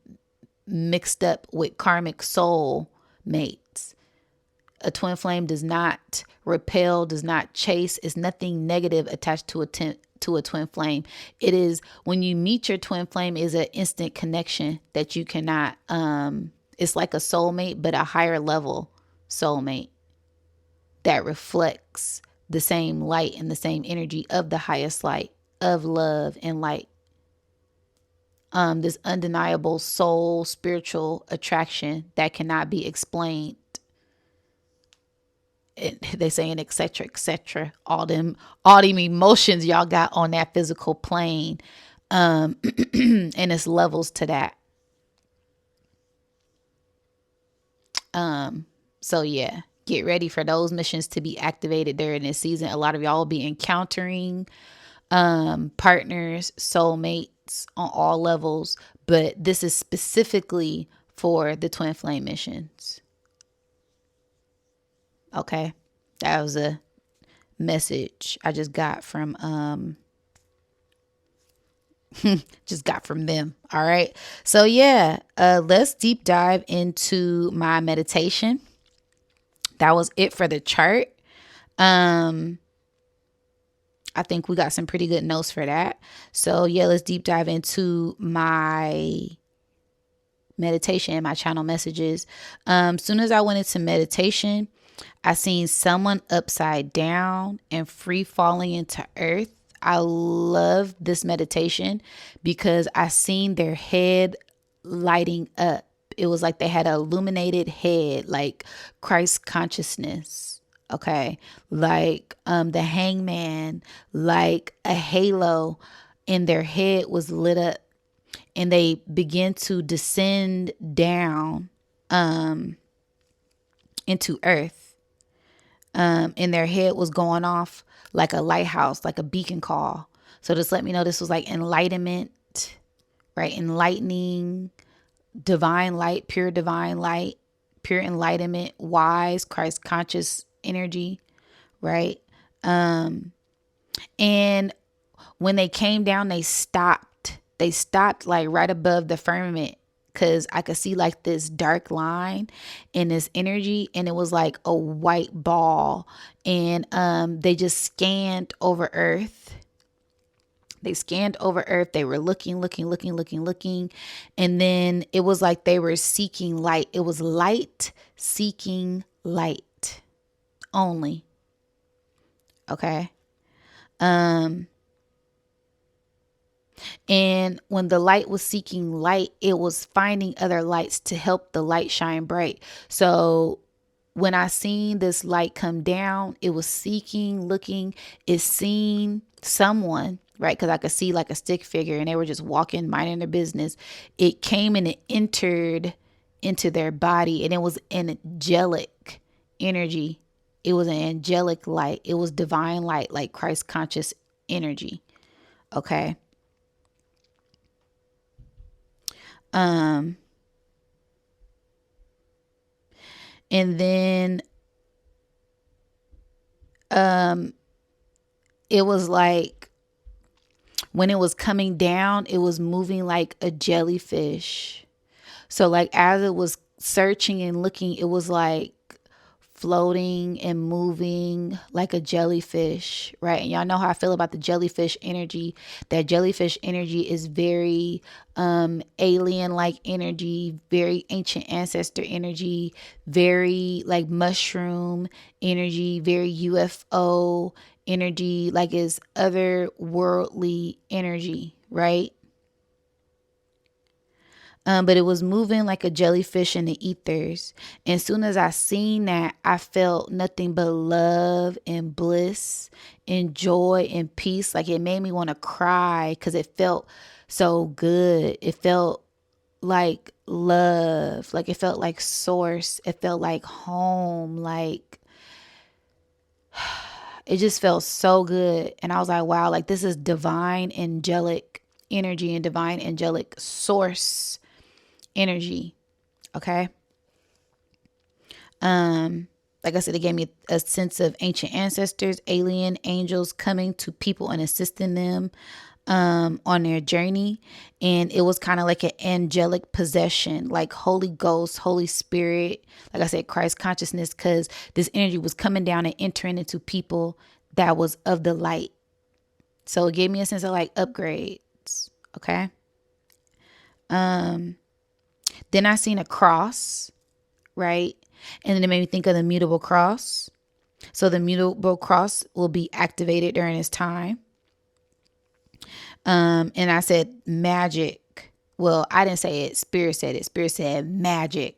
S1: mixed up with karmic soul mates. A twin flame does not repel, does not chase. Is nothing negative attached to a twin flame. It is, when you meet your twin flame, is an instant connection that you cannot. It's like a soulmate, but a higher level soulmate that reflects the same light and the same energy of the highest light of love and light. This undeniable soul spiritual attraction that cannot be explained. They saying etc. etc. All them emotions y'all got on that physical plane, and it's levels to that. So yeah, get ready for those missions to be activated during this season. A lot of y'all will be encountering partners, soulmates on all levels, but this is specifically for the twin flame missions. Okay, that was a message I just got from them. All right, so yeah, let's deep dive into my meditation. That was it for the chart. I think we got some pretty good notes for that. So yeah, let's deep dive into my meditation, my channel messages. Soon as I went into meditation, I seen someone upside down and free falling into earth. I love this meditation because I seen their head lighting up. It was like they had an illuminated head, like Christ consciousness. Okay. Like the hangman, like a halo, and their head was lit up, and they began to descend down into earth. And their head was going off like a lighthouse, like a beacon call. So just let me know this was like enlightenment, right? Enlightening, divine light, pure enlightenment, wise, Christ conscious energy, right? And when they came down, they stopped. They stopped like right above the firmament, because I could see like this dark line in this energy, and it was like a white ball. And they just scanned over earth. They scanned over earth. They were looking. And then it was like they were seeking light. It was light seeking light only. Okay. And when the light was seeking light, it was finding other lights to help the light shine bright. So when I seen this light come down, it was seeking, looking, it seen someone, right? Because I could see like a stick figure, and they were just walking, minding their business. It came and it entered into their body, and it was an angelic energy. It was an angelic light. It was divine light, like Christ conscious energy. Okay. And then it was like when it was coming down, it was moving like a jellyfish. So like as it was searching and looking, it was like floating and moving like a jellyfish, right? And y'all know how I feel about the jellyfish energy. That jellyfish energy is very alien like energy, very ancient ancestor energy, very like mushroom energy, very UFO energy, like is otherworldly energy, right? But it was moving like a jellyfish in the ethers. And as soon as I seen that, I felt nothing but love and bliss and joy and peace. Like it made me want to cry because it felt so good. It felt like love. Like it felt like source. It felt like home. Like it just felt so good. And I was like, wow, like this is divine angelic energy and divine angelic source energy. Okay. Like I said, it gave me a sense of ancient ancestors, alien angels coming to people and assisting them on their journey. And it was kind of like an angelic possession, like Holy Ghost, Holy Spirit, like I said, Christ consciousness, because this energy was coming down and entering into people that was of the light. So it gave me a sense of like upgrades. Okay. Then I seen a cross, right? And then it made me think of the mutable cross. So the mutable cross will be activated during this time. And I said magic. Well, I didn't say it. Spirit said it. Spirit said magic.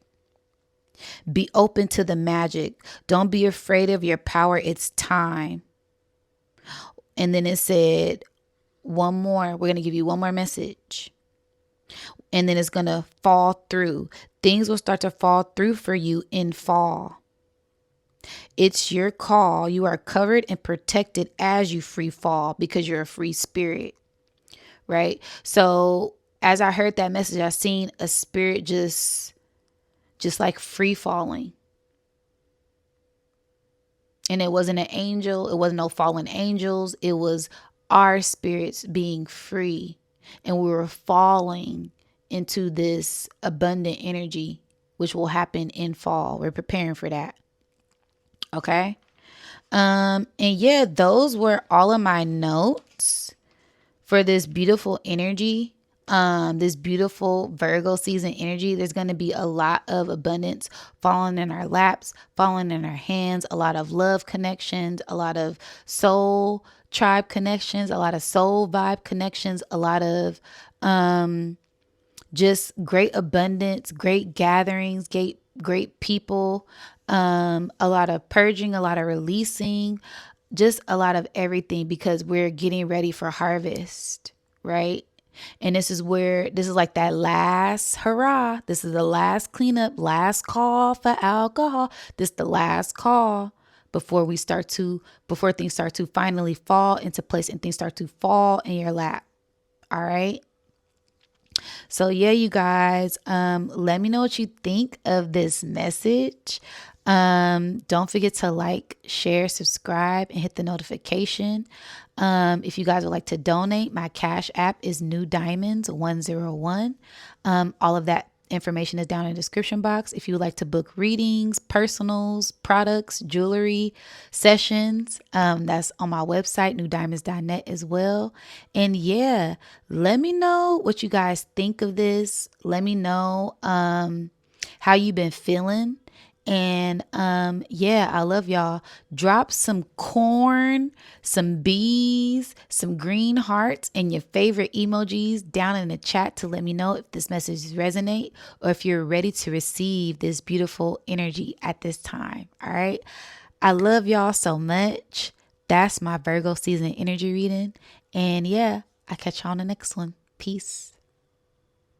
S1: Be open to the magic. Don't be afraid of your power. It's time. And then it said one more. We're going to give you one more message. And then it's going to fall through. Things will start to fall through for you in fall. It's your call. You are covered and protected as you free fall because you're a free spirit, right? So as I heard that message, I seen a spirit just like free falling. And it wasn't an angel. It wasn't no fallen angels. It was our spirits being free. And we were falling into this abundant energy, which will happen in fall. We're preparing for that. Okay. And yeah, those were all of my notes for this beautiful energy. This beautiful Virgo season energy. There's going to be a lot of abundance falling in our laps, falling in our hands, a lot of love connections, a lot of soul tribe connections, a lot of soul vibe connections, a lot of just great abundance, great gatherings, great people, a lot of purging, a lot of releasing, just a lot of everything because we're getting ready for harvest, right? And this is like that last hurrah. This is the last cleanup, last call for alcohol. This is the last call before things start to finally fall into place and things start to fall in your lap. All right. So yeah, you guys, let me know what you think of this message. Don't forget to like, share, subscribe, and hit the notification. If you guys would like to donate, my Cash App is Nudiamonds101. All of that information is down in the description box. If you would like to book readings, personals, products, jewelry, sessions, that's on my website, nudiamonds.net as well. And yeah, let me know what you guys think of this. Let me know how you've been feeling. And yeah, I love y'all. Drop some corn, some bees, some green hearts, and your favorite emojis down in the chat to let me know if this message resonate or if you're ready to receive this beautiful energy at this time. All right. I love y'all so much. That's my Virgo season energy reading. And yeah, I'll catch y'all on the next one. Peace.